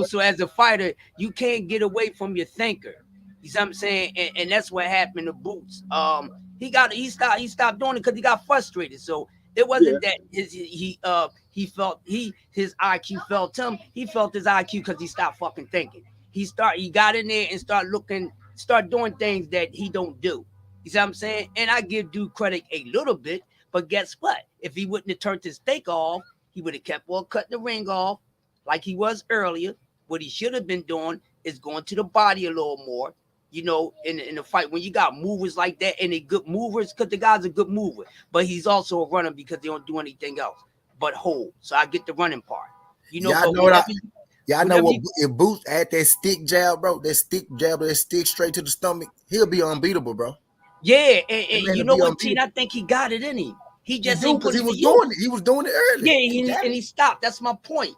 So as a fighter, you can't get away from your thinker. You see what I'm saying? And that's what happened to Boots. He stopped doing it because he got frustrated. So it Yeah. wasn't that he felt his IQ felt him. He felt his IQ because he stopped fucking thinking. He got in there and start doing things that he don't do. You see what I'm saying? And I give dude credit a little bit, but guess what? If he wouldn't have turned his steak off, he would have kept on cutting the ring off like he was earlier. What he should have been doing is going to the body a little more. In the fight, when you got movers like that and they good movers, because the guy's a good mover, but he's also a runner because they don't do anything else but hold. So I get the running part. Y'all But know what y'all know whenever what you, if Boots had that stick jab, bro, that stick straight to the stomach, he'll be unbeatable, bro. yeah, That and man you will know be what, Teen? I unbeatable. think he got it in him. He He just do ain't because put he it to was use. doing it. He was doing it early. Yeah, He got and it. he stopped. That's my point.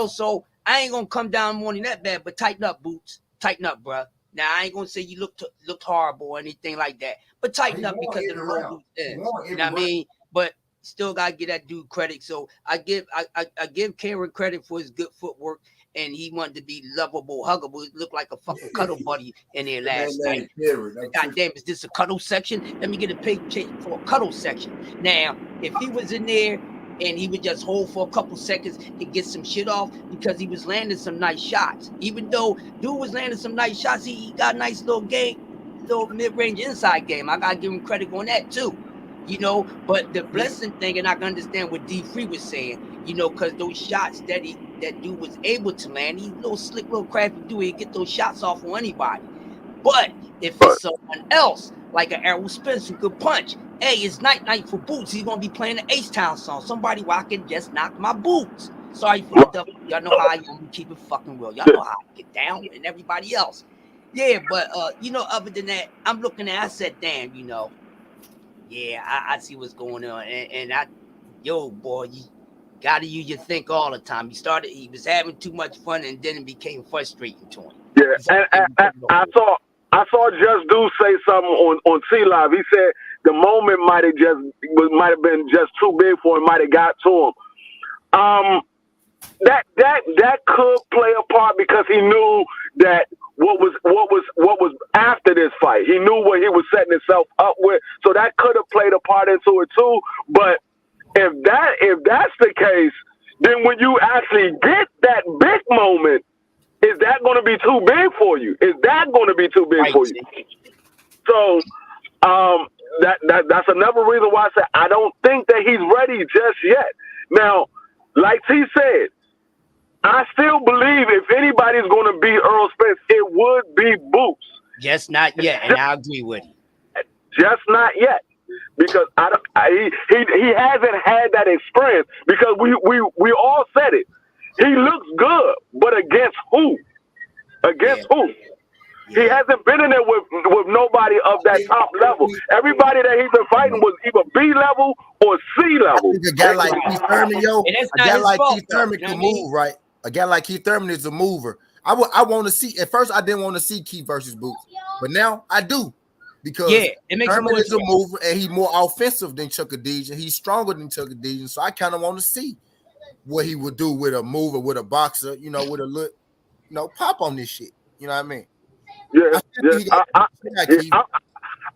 So I ain't gonna come down morning that bad, but tighten up, Boots. Tighten up, bruh. Now I ain't gonna say you looked horrible or anything like that, but tighten He up won because of every the low round. loose He ends. won You know every what I round. mean? But still gotta give that dude credit. So I give Cameron credit for his good footwork, and he wanted to be lovable, huggable. He looked like a fucking cuddle buddy in there That last man night. named Terry. God damn, is this a cuddle section? Let me get a page for a cuddle section. Now, if he was in there and he would just hold for a couple seconds to get some shit off because he was landing some nice shots. Even though dude was landing some nice shots, he got a nice little mid-range inside game. I gotta give him credit on that too. But the blessing thing, and I can understand what D Free was saying, because those shots that dude was able to land, he little slick, little crafty dude, he'd get those shots off on anybody. But if it's someone else, like an Errol Spence who could punch, hey, it's night for Boots. He's gonna be playing the H Town song. Somebody where I can just knock my boots. Sorry for the double. Y'all know how I am. Keep it fucking real. Y'all know how I get down and everybody else. Yeah, but other than that, I'm looking at. I said, damn, yeah, I see what's going on, and boy, you gotta use your think all the time. He was having too much fun, and then it became frustrating to him. Yeah, and I saw Just Do say something on T Live. He said the moment might have been just too big for him, might have got to him. That could play a part because he knew that what was after this fight. He knew what he was setting himself up with, so that could have played a part into it too. But if that's the case, then when you actually get that big moment, is that going to be too big for you? Is that going to be too big Right. for you? So that's another reason why I said I don't think that he's ready just yet. Now, like T said, I still believe if anybody's going to beat Earl Spence, it would be Boots. Just not yet, and I agree with you. Just not yet, because he hasn't had that experience. Because we all said it. He looks good, but against who? Against who? He hasn't been in there with nobody of that top level. Everybody that he's been fighting was either B level or C I level. think a guy like Keith Thurman, yo, And that's a not guy his like fault, Keith though. Thurman You know can what I mean? move, right? A guy like Keith Thurman is a mover. I want to see. At first, I didn't want to see Keith versus Boots, but now I do because it makes Thurman it more is a mover and he's more offensive than Chuck Adesian. He's stronger than Chuck Adesian, so I kind of want to see what he would do with a mover, with a boxer, with a look, pop on this shit. You know what I mean? Yeah,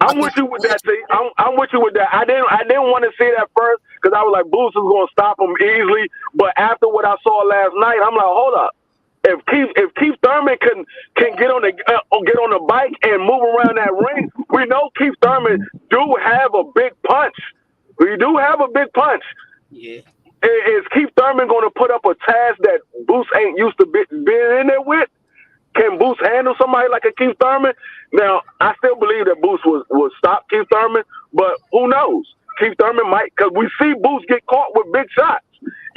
I'm with you with that. T. I'm with you with that. I didn't want to see that first because I was like, Boots is going to stop him easily. But after what I saw last night, I'm like, hold up. If Keith Thurman can get on the bike and move around that ring, we know Keith Thurman do have a big punch. We do have a big punch. Yeah. Is Keith Thurman going to put up a task that Boots ain't used to being in there with? Can Boots handle somebody like a Keith Thurman? Now, I still believe that Boots will stop Keith Thurman, but who knows? Keith Thurman might, because we see Boots get caught with big shots.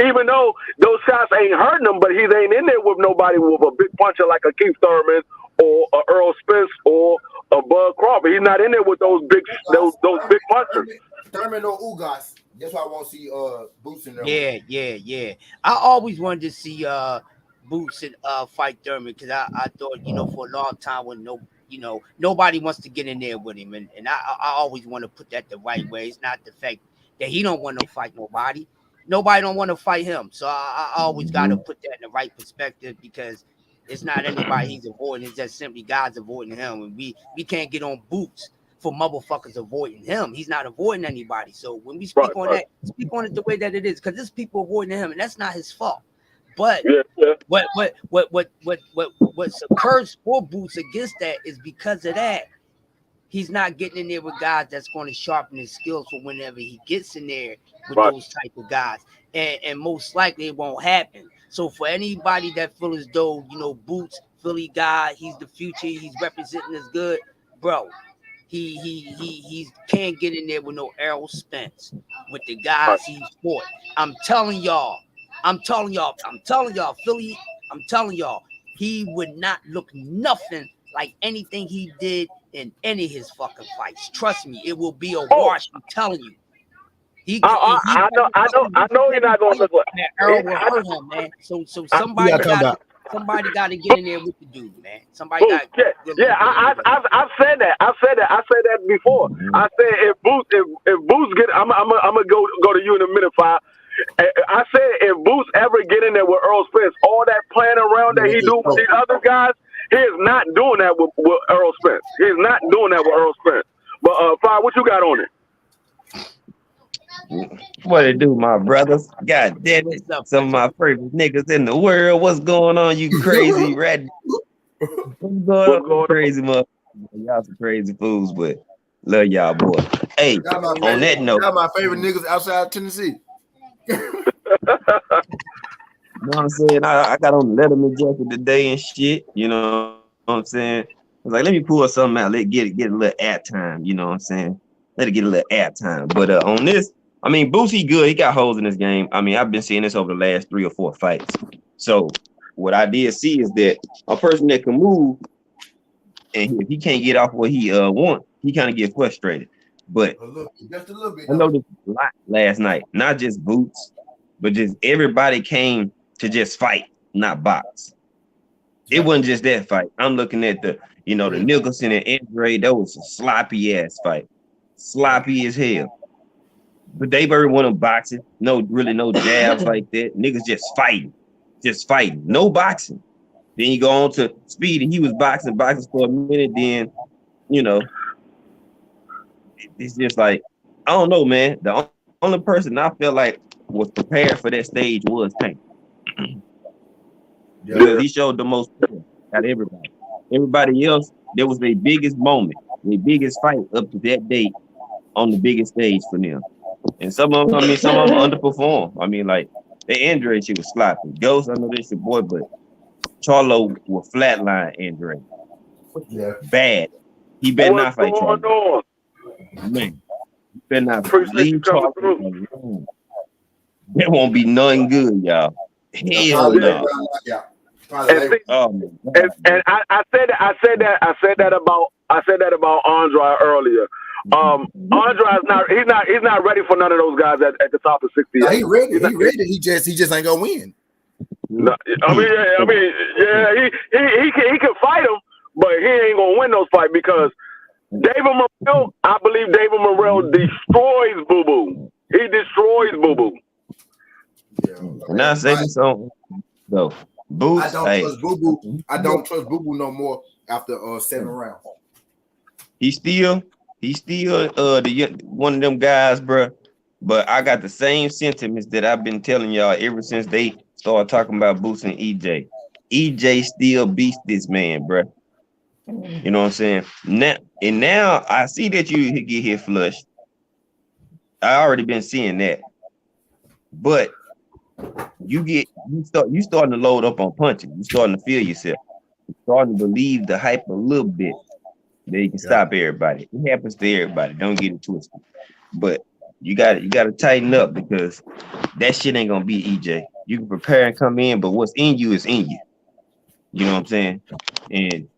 Even though those shots ain't hurting him, but he ain't in there with nobody with a big puncher like a Keith Thurman or a Earl Spence or a Bud Crawford. He's not in there with those big punchers. Thurman or Ugas. That's why I want to see Boots in there. Yeah. I always wanted to see Boots and fight Thurman because I thought for a long time when nobody wants to get in there with him, and I always want to put that the right way. It's not the fact that he don't want to fight nobody. Nobody don't want to fight him. So I always got to put that in the right perspective because it's not anybody he's avoiding. It's just simply guys avoiding him, and we can't get on Boots for motherfuckers avoiding him. He's not avoiding anybody. So when we Right, speak on right. that, speak on it the way that it is, because there's people avoiding him, and that's not his fault. But Yeah, yeah. what's occurs for Boots against that is because of that. He's not getting in there with guys that's going to sharpen his skills for whenever he gets in there with Right. those type of guys. And most likely it won't happen. So for anybody that feel as though, Boots, Philly guy, he's the future, he's representing us good, bro. He can't get in there with no Errol Spence with the Right. guys he fought. I'm telling y'all, Philly, I'm telling y'all, he would not look nothing like anything he did in any of his fucking fights. Trust me, it will be a Oh, wash. I'm telling you. He I know, I know, I know. You're not gonna look like. that Errol will hurt him, man. So I, Who y'all talking about? somebody got to get in there with the dude, man. Somebody Boots, got yeah, really yeah. get in there with him. I've said that. I said that before. I said if Boots get, I'm gonna go to you in a minute, Five. I said if Boots ever get in there with Earl Spence, all that playing around that he do with these other guys, he is not doing that with Earl Spence. He's not doing that with Earl Spence. But Five, what you got on it? What it do, my brothers? God damn it. What's up, Some of my favorite niggas in the world. What's going on, you crazy rat? What's going What's on, you going on? crazy mother? Y'all some crazy fools, but love y'all, boy. Hey, on that note, Y'all my favorite niggas outside of Tennessee. you know what I'm saying? I got on the Letterman jacket today and shit. You know what I'm saying? I was like, let me pull something out. Let get a little airtime. You know what I'm saying? Let it get a little airtime. But on this, I mean, Boosie good. He got holes in his game. I mean, I've been seeing this over the last 3 or 4 fights. So what I did see is that a person that can move, and if he can't get off what he want, he kind of get frustrated. But Just a little bit. I noticed a lot last night. Not just Boots, but just everybody came to just fight, not box. It wasn't just that fight. I'm looking at the Nicholson and Andre. That was a sloppy ass fight, sloppy as hell. But they very want to boxing. No, really, no jabs like that. Niggas just fighting. No boxing. Then you go on to Speed, and he was boxing for a minute. Then, you know, it's just like I don't know, man. The only person I feel like was prepared for that stage was Tank. Because he showed the most out of everybody. Everybody else, there was their biggest moment, their biggest fight up to that date on the biggest stage for them. And some of them underperformed. I mean, like the Andre shit was sloppy. Ghost, I know this your boy, but Charlo will flatline Andre. Yeah. Bad. He better What's not fight going Charlo. on? Man, he better not Appreciate you leave coming Charlo through. alone. There won't be nothing good, y'all. Hell no. And see, Oh my and God. I said that about Andre earlier. Andre's he's not ready for none of those guys at the top of 60 yet. He ready. He just ain't gonna win. No, he can fight him, but he ain't gonna win those fights because David Morrell, I believe David Morrell destroys Boo Boo. He destroys Boo Boo. And I say this on though. Boots, I don't trust Boo Boo. I don't trust Boo Boo no more after 7 rounds. He's still the one of them guys, bro. But I got the same sentiments that I've been telling y'all ever since they started talking about Boots and EJ. EJ still beats this man, bro. You know what I'm saying? Now I see that you get hit flushed. I already been seeing that, but you starting to load up on punching. You starting to feel yourself. You starting to believe the hype a little bit. That you can stop everybody. It happens to everybody. Don't get it twisted. But you got to tighten up because that shit ain't gonna be EJ. You can prepare and come in, but what's in you is in you. You know what I'm saying? And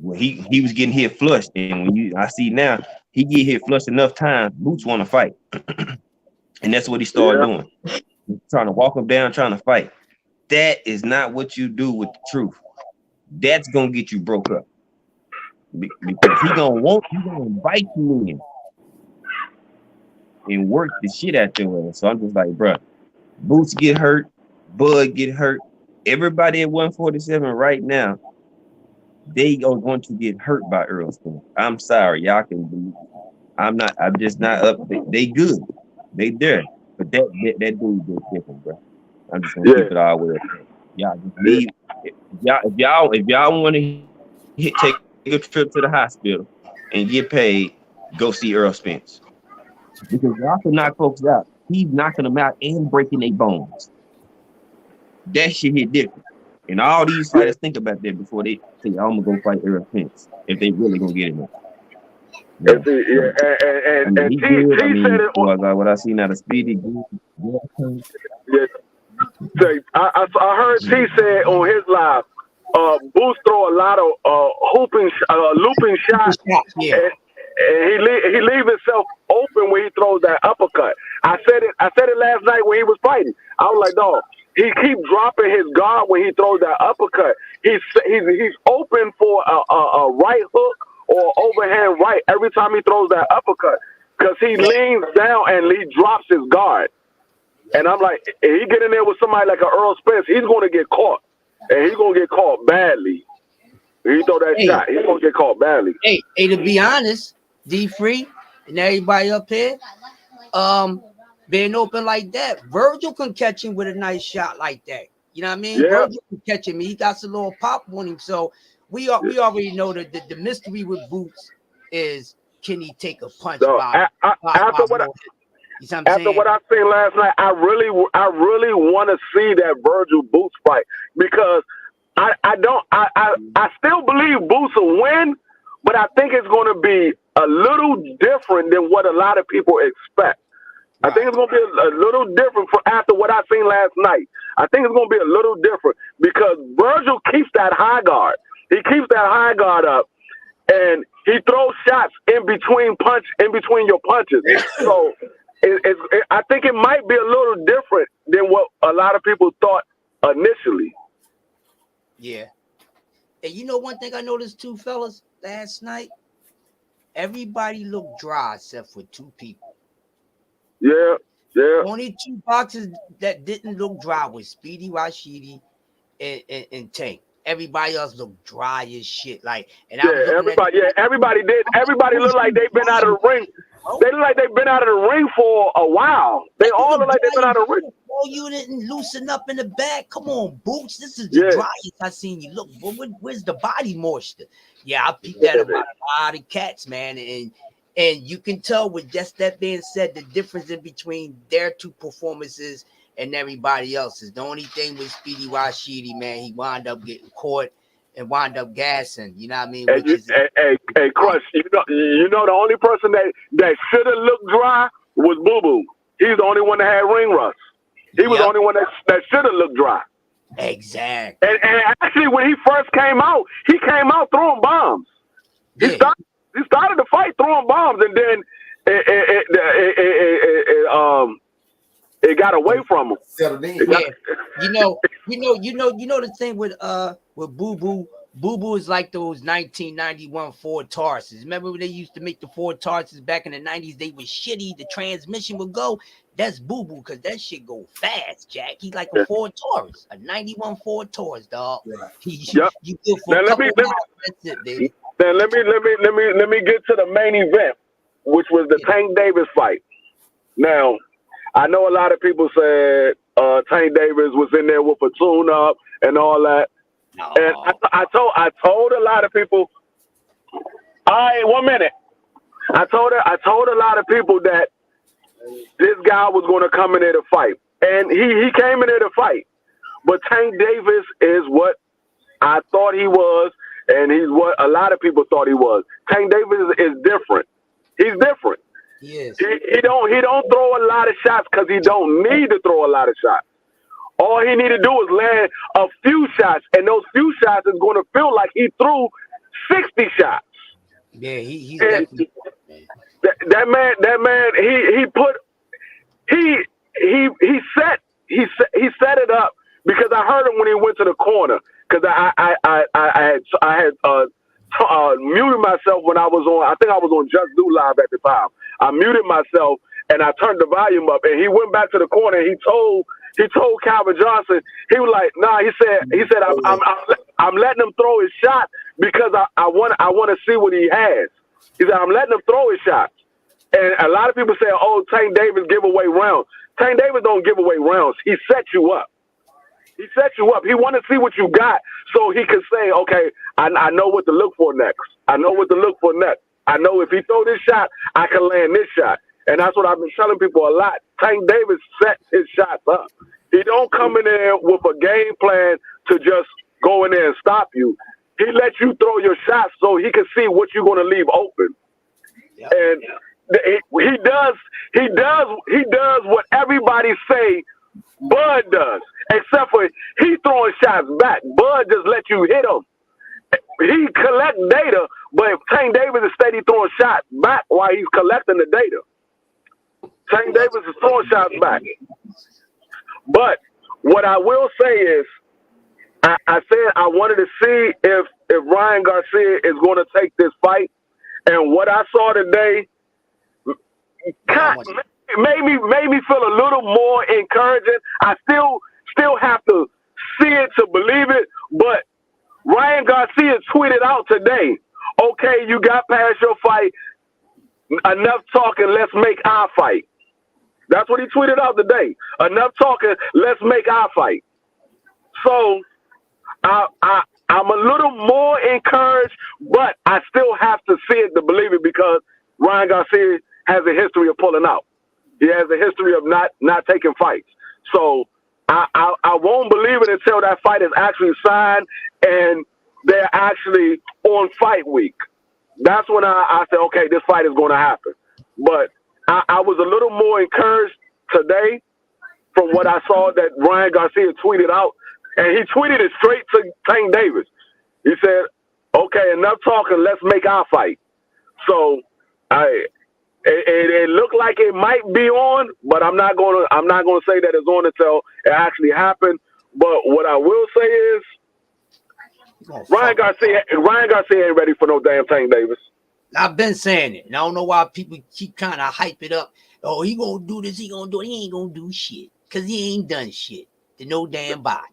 when he was getting hit flushed, and I see now he get hit flushed enough times, Boots want to fight, and that's what he started doing. He's trying to walk him down, trying to fight. That is not what you do with the truth. That's gonna get you broke up. Because he gonna invite you in and work the shit out your ass. So I'm just like, bro, Boots get hurt, Bud get hurt. Everybody at 147 right now, they are going to get hurt by Earl Spence. I'm sorry, y'all can I'm not. I'm just not up. They good. They there. But that dude is different, bro. I'm just gonna Yeah, keep it all with it. Y'all just leave. If y'all want to take a trip to the hospital and get paid, go see Earl Spence. Because y'all can knock folks out. He's knocking them out and breaking their bones. That shit hit different. And all these fighters yeah. think about that before they say, I'm gonna go fight Earl Spence if they really gonna get in there. And No, see, yeah, no. I mean, and he T good. I said mean, it. what I seen out of Speedy, good. Yeah, Yeah, say, I heard T said on his live, Boost throw a lot of looping shots, Yeah. and he leave himself open when he throws that uppercut. I said it last night when he was fighting. I was like, dog, he keep dropping his guard when he throws that uppercut. He's open for a right hook or overhand right every time he throws that uppercut because he leans down and he drops his guard. And I'm like, if he get in there with somebody like a Earl Spence, he's going to get caught, and he's going to get caught badly. If he throw that Hey, shot, he's going to get caught badly. hey, to be honest, D Free and everybody up here, being open like that, Virgil can catch him with a nice shot like that. You know what I mean? Yeah. Virgil can catch him. He got some little pop on him. So we already know that the mystery with Boots is, can he take a punch So by after what more? You know what I'm after saying? what I seen last night, I really want to see that Virgil Boots fight because I still believe Boots will win, but I think it's going to be a little different than what a lot of people expect. I think it's going to be a little different for after what I seen last night. I think it's going to be a little different because Virgil keeps that high guard. He keeps that high guard up, and he throws shots in between your punches. So I think it might be a little different than what a lot of people thought initially. Yeah. And you know one thing I noticed too, fellas, last night? Everybody looked dry except for two people. Yeah, yeah. Only two boxers that didn't look dry was Speedy Rashidi and Tank. Everybody else looked dry as shit. Like, and I was looking at Everybody did. Everybody looked like they've been out of the ring. They look like they've been out of the ring for a while. They all look like they've been out of the ring. Oh, you didn't loosen up in the back. Come on, Boots. This is the driest I seen you look. Where's the body moisture? Yeah, I picked that about a lot of cats, man. And you can tell with just that being said, the difference in between their two performances and everybody else's. The only thing with Speedy Rashidi, man, he wound up getting caught and wound up gassing. You know what I mean? Hey, Crush. You know the only person that should have looked dry was Boo Boo. He's the only one that had ring rust. He was the only one that should have looked dry. Exactly. And actually, when he first came out throwing bombs. He started the fight throwing bombs, and then it got away from him. You know the thing with Boo Boo. Boo Boo is like those 1991 Ford Tauruses. Remember when they used to make the Ford Tauruses back in the 90s? They were shitty. The transmission would go. That's Boo Boo because that shit go fast, Jack. He's like a Ford Taurus, a 91 Ford Taurus, dog. Right. You good for a couple miles. That's it, baby. Then let me get to the main event, which was the Tank Davis fight. Now, I know a lot of people said Tank Davis was in there with a tune-up and all that. No. And I told a lot of people. All right, 1 minute. I told a lot of people that this guy was going to come in there to fight, and he came in there to fight. But Tank Davis is what I thought he was, and he's what a lot of people thought he was. Tank Davis is different. He's different. Yes. He don't throw a lot of shots because he don't need to throw a lot of shots. All he need to do is land a few shots, and those few shots is going to feel like he threw 60 shots. Yeah, he's definitely that man. He set it up because I heard him when he went to the corner because I had muted myself when I was on. I think I was on Just Do Live at the time. I muted myself and I turned the volume up, and he went back to the corner. And he told Calvin Johnson, he was like, nah. He said I'm letting him throw his shot because I want to see what he has. He said I'm letting him throw his shot. And a lot of people say, "Oh, Tank Davis give away rounds." Tank Davis don't give away rounds. He sets you up. He sets you up. He want to see what you got, so he can say, "Okay, I know what to look for next. I know what to look for next. I know if he throw this shot, I can land this shot." And that's what I've been telling people a lot. Tank Davis sets his shots up. He don't come in there with a game plan to just go in there and stop you. He lets you throw your shots so he can see what you're going to leave open. Yep. And he does what everybody say Bud does, except for he throwing shots back. Bud just let you hit him. He collect data, but Tank Davis is steady throwing shots back while he's collecting the data. Tank Davis is throwing shots back. But what I will say is, I said I wanted to see if Ryan Garcia is going to take this fight, and what I saw today made me feel a little more encouraging. I still have to see it to believe it, but Ryan Garcia tweeted out today, "Okay, you got past your fight. Enough talking. Let's make our fight." That's what he tweeted out today. "Enough talking. Let's make our fight." So I'm a little more encouraged, but I still have to see it to believe it because Ryan Garcia has a history of pulling out. He has a history of not taking fights. So I won't believe it until that fight is actually signed and they're actually on fight week. That's when I said, okay, this fight is going to happen. But I was a little more encouraged today from what I saw that Ryan Garcia tweeted out. And he tweeted it straight to Tank Davis. He said, "Okay, enough talking. Let's make our fight." So it looked like it might be on, but I'm not gonna say that it's on until it actually happened. But what I will say is, Ryan Garcia ain't ready for no damn Tank Davis. I've been saying it, and I don't know why people keep trying to hype it up. Oh, he gonna do this. He gonna do it. He ain't gonna do shit because he ain't done shit to no damn body.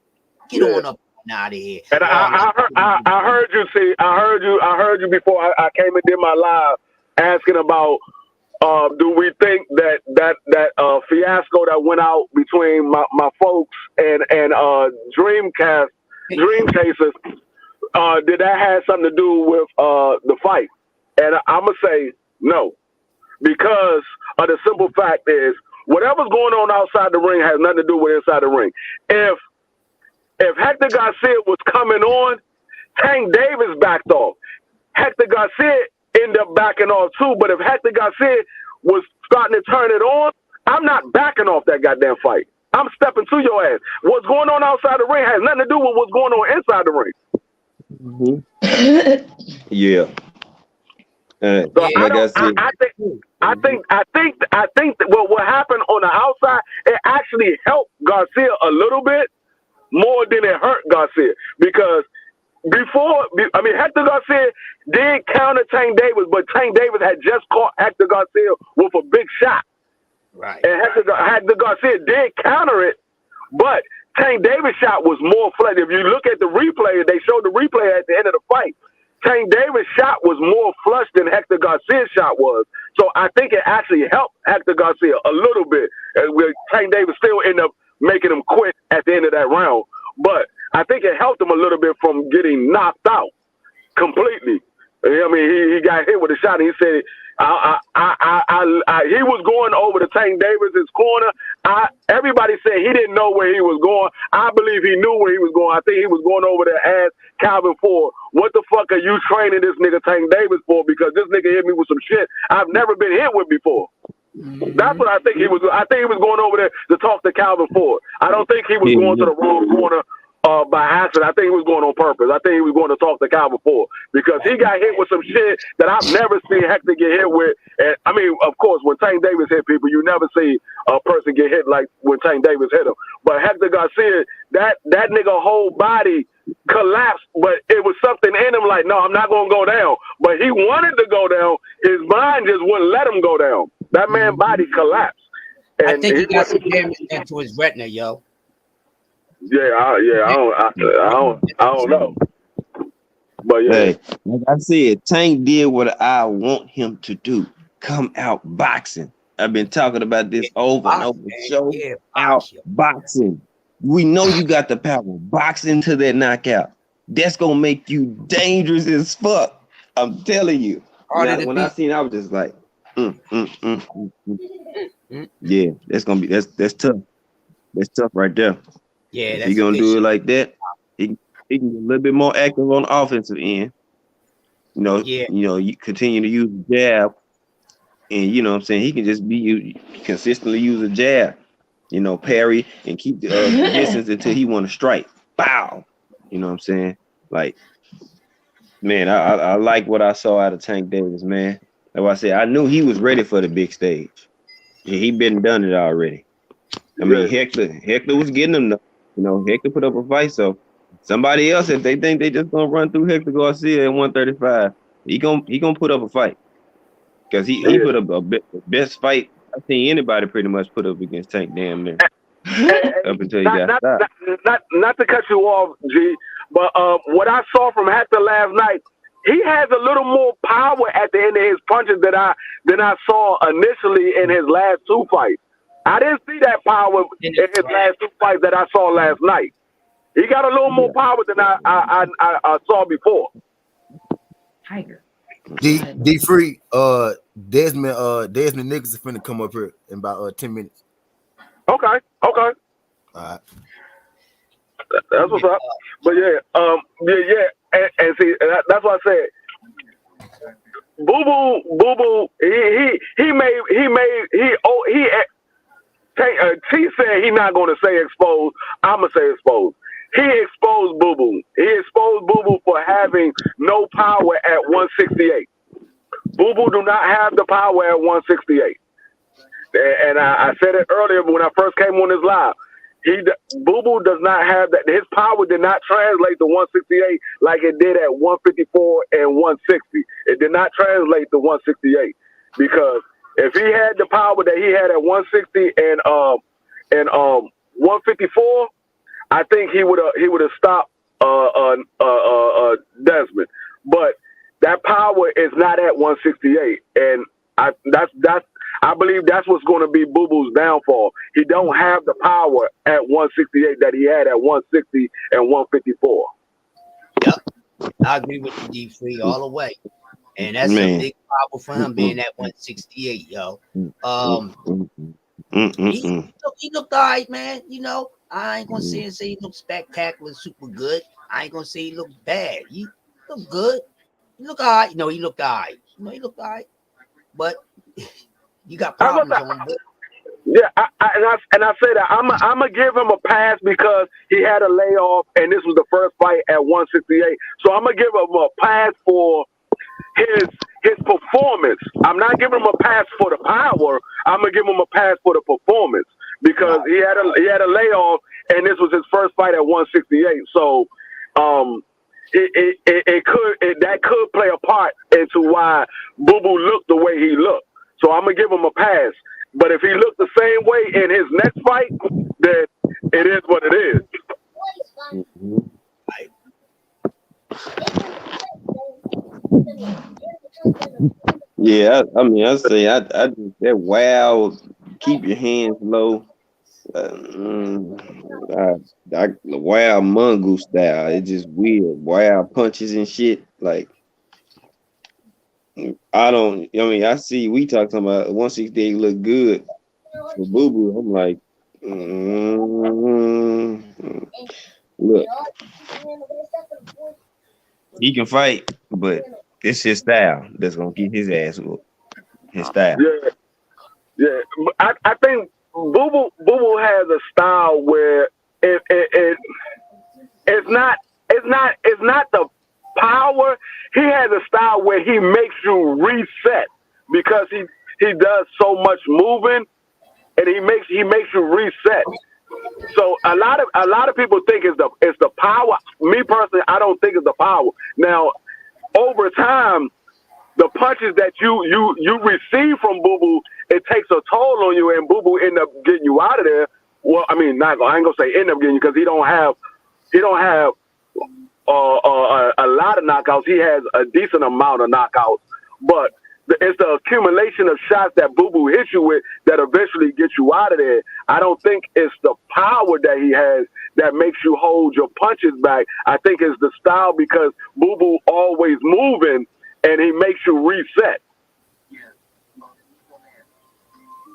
Get on up out of here. And I heard you. See, I heard you before I came and did my live asking about do we think that fiasco that went out between my folks and Dream Chasers, did that have something to do with the fight? And I'm gonna say no, because of the simple fact is whatever's going on outside the ring has nothing to do with inside the ring. If Hector Garcia was coming on, Tank Davis backed off. Hector Garcia ended up backing off too, but if Hector Garcia was starting to turn it on, I'm not backing off that goddamn fight. I'm stepping to your ass. What's going on outside the ring has nothing to do with what's going on inside the ring. Mm-hmm. Yeah. So I think that what happened on the outside, it actually helped Garcia a little bit more than it hurt Garcia, because Hector Garcia did counter Tank Davis, but Tank Davis had just caught Hector Garcia with a big shot. Right. And Hector Garcia did counter it, but Tank Davis' shot was more flat. If you look at the replay, they showed the replay at the end of the fight. Tank Davis' shot was more flush than Hector Garcia's shot was. So I think it actually helped Hector Garcia a little bit. And Tank Davis still ended up making him quit at the end of that round. But I think it helped him a little bit from getting knocked out completely. I mean, he got hit with a shot, and he said, he was going over to Tank Davis's corner. Everybody said he didn't know where he was going. I believe he knew where he was going. I think he was going over there to ask Calvin Ford, what the fuck are you training this nigga Tank Davis for? Because this nigga hit me with some shit I've never been hit with before. That's what I think he was. I think he was going over there to talk to Calvin Ford. I don't think he was going to the wrong corner by accident. I think he was going on purpose. I think he was going to talk to Calvin Ford because he got hit with some shit that I've never seen Hector get hit with. And I mean, of course, when Tank Davis hit people, you never see a person get hit like when Tank Davis hit him. But Hector Garcia, that nigga whole body collapsed, but it was something in him like, no, I'm not going to go down. But he wanted to go down. His mind just wouldn't let him go down. That man's body collapsed. And I think he got some damage into his retina, yo. I don't know. But yeah. Hey, like I said, Tank did what I want him to do. come out boxing. I've been talking about this over and over. Show out boxing. We know you got the power. Box into that knockout. That's gonna make you dangerous as fuck. I'm telling you. When I seen it, I was just like, yeah, that's tough. That's tough right there. Yeah, if you're gonna do it like that, he can be a little bit more active on the offensive end. You continue to use the jab, and you know what I'm saying, he can just consistently use a jab, parry and keep the distance until he want to strike. Bow. You know what I'm saying? Like, man, I like what I saw out of Tank Davis, man. Like I said, I knew he was ready for the big stage. He been done it already. I mean, Hector was getting him. Hector put up a fight, so somebody else, if they think they just gonna run through Hector Garcia at 135, he gonna put up a fight, because he put up the best fight I've seen anybody pretty much put up against Tank damn near. Up until he got stopped. Not to cut you off, G, but what I saw from Hector last night, he has a little more power at the end of his punches than I saw initially in his last two fights. I didn't see that power in his last two fights that I saw last night. He got a little more power than I saw before. Tiger. D Free, Desmond Nichols is finna come up here in about 10 minutes. Okay. All right. That's what's up. But and see, that's what I said. Boo Boo, T said he's not going to say exposed. I'm going to say exposed. He exposed Boo Boo. He exposed Boo Boo for having no power at 168. Boo Boo do not have the power at 168. And I said it earlier when I first came on this live. Boo Boo does not have that. His power did not translate to 168 like it did at 154 and 160. It did not translate to 168, because if he had the power that he had at 160 and 154, I think he would have stopped Desmond. But that power is not at 168, and I believe that's what's going to be Boo Boo's downfall. He don't have the power at 168 that he had at 160 and 154. Yep, I agree with you, D3, all the way. And that's a big problem for him being at 168, yo. He looked all right, man. I ain't gonna say he looked spectacular, super good. I ain't gonna say he looked bad. He looked good. He looked all right. He looked all right. He looked all right. But you got problems on him. Yeah, I say that I'm gonna give him a pass because he had a layoff and this was the first fight at 168. So I'm gonna give him a pass for his performance. I'm not giving him a pass for the power. I'm gonna give him a pass for the performance because he had a layoff and this was his first fight at 168. So that could play a part into why Boo Boo looked the way he looked. So I'm gonna give him a pass. But if he looked the same way in his next fight, then it is what it is. Yeah, I say I just that wow, keep your hands low. Wild mongoose style. It's just weird. Wild punches and shit. Like, I see we talking about 168 look good for Boo Boo. I'm like, look, he can fight, but it's his style that's gonna get his ass whooped. His style. Yeah. I think Boo Boo has a style where it's not the power. He has a style where he makes you reset because he does so much moving, and he makes you reset. So a lot of people think it's the power. Me personally, I don't think it's the power. Now, over time, the punches that you receive from Boo Boo, it takes a toll on you, and Boo Boo end up getting you out of there. Well, I mean, I ain't gonna say end up getting you because he don't have a lot of knockouts. He has a decent amount of knockouts, but it's the accumulation of shots that Boo Boo hits you with that eventually gets you out of there. I don't think it's the power that he has that makes you hold your punches back. I think it's the style because Boo Boo always moving and he makes you reset.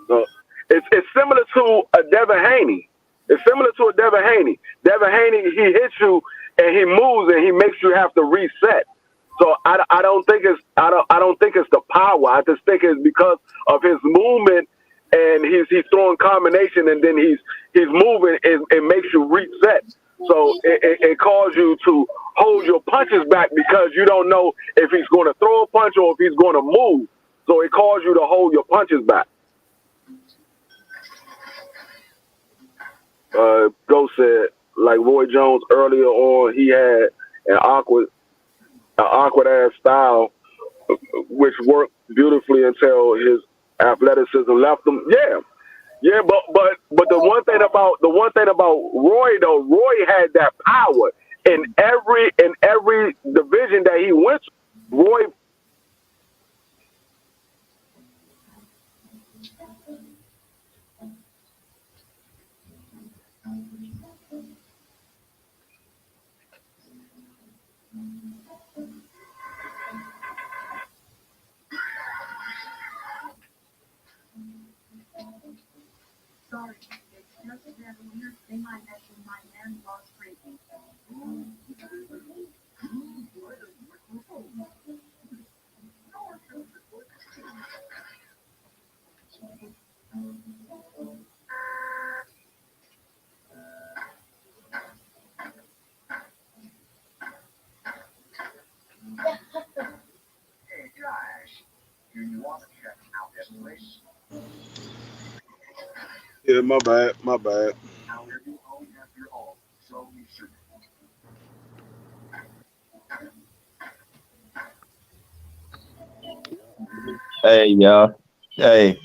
So it's similar to a Devin Haney. It's similar to a Devin Haney. Devin Haney, he hits you and he moves and he makes you have to reset. So I don't think it's the power. I just think it's because of his movement and he's throwing combination and then he's moving and it makes you reset. So it calls you to hold your punches back because you don't know if he's going to throw a punch or if he's going to move. So it calls you to hold your punches back. Ghost said, like Roy Jones earlier on, he had an awkward ass style, which worked beautifully until his athleticism left him. Yeah, yeah, but the one thing about Roy though, Roy had that power in every division that he went to. Roy. Sorry, it's just that weird thing I had in my hand was breaking. Hey Josh, do you want to check out this place? Yeah, my bad, my bad. Now we're the own after all, so we should. Hey, y'all. Hey,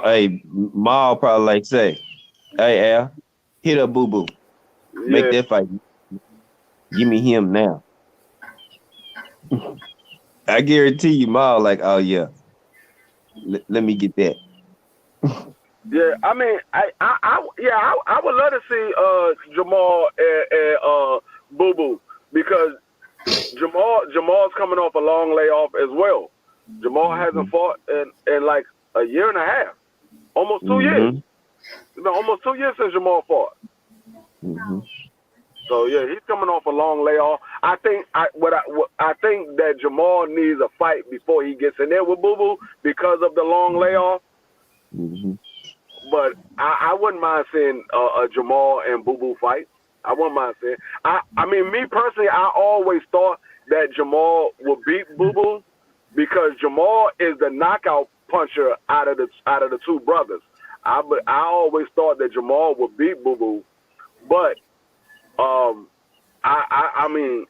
hey, Maul probably like say, hey, Al, hit up Boo Boo. Make Yeah, that fight. Give me him now. I guarantee you, Maul like, oh yeah, let me get that. yeah. I mean, I would love to see Jamal and Boo Boo because Jamal's coming off a long layoff as well. Jamal hasn't Mm-hmm. fought in like a year and a half, almost 2 years. Mm-hmm. It's been almost 2 years since Jamal fought. Mm-hmm. So yeah, he's coming off a long layoff. I think that Jamal needs a fight before he gets in there with Boo Boo because of the long layoff. Mm-hmm. But I wouldn't mind seeing a Jamal and Boo Boo fight. I wouldn't mind seeing. I mean, me personally, I always thought that Jamal would beat Boo Boo because Jamal is the knockout puncher out of the two brothers. I always thought that Jamal would beat Boo Boo, but um, I mean,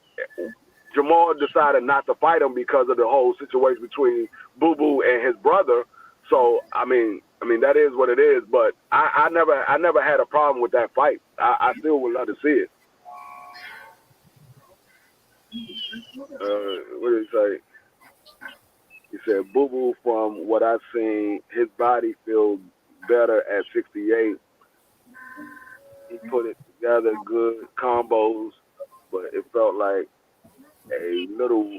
Jamal decided not to fight him because of the whole situation between Boo Boo and his brother. So I mean that is what it is. But I never had a problem with that fight. I still would love to see it. What did he say? He said Boo Boo, from what I've seen, his body feels better at 68. He put it together good combos, but it felt like a little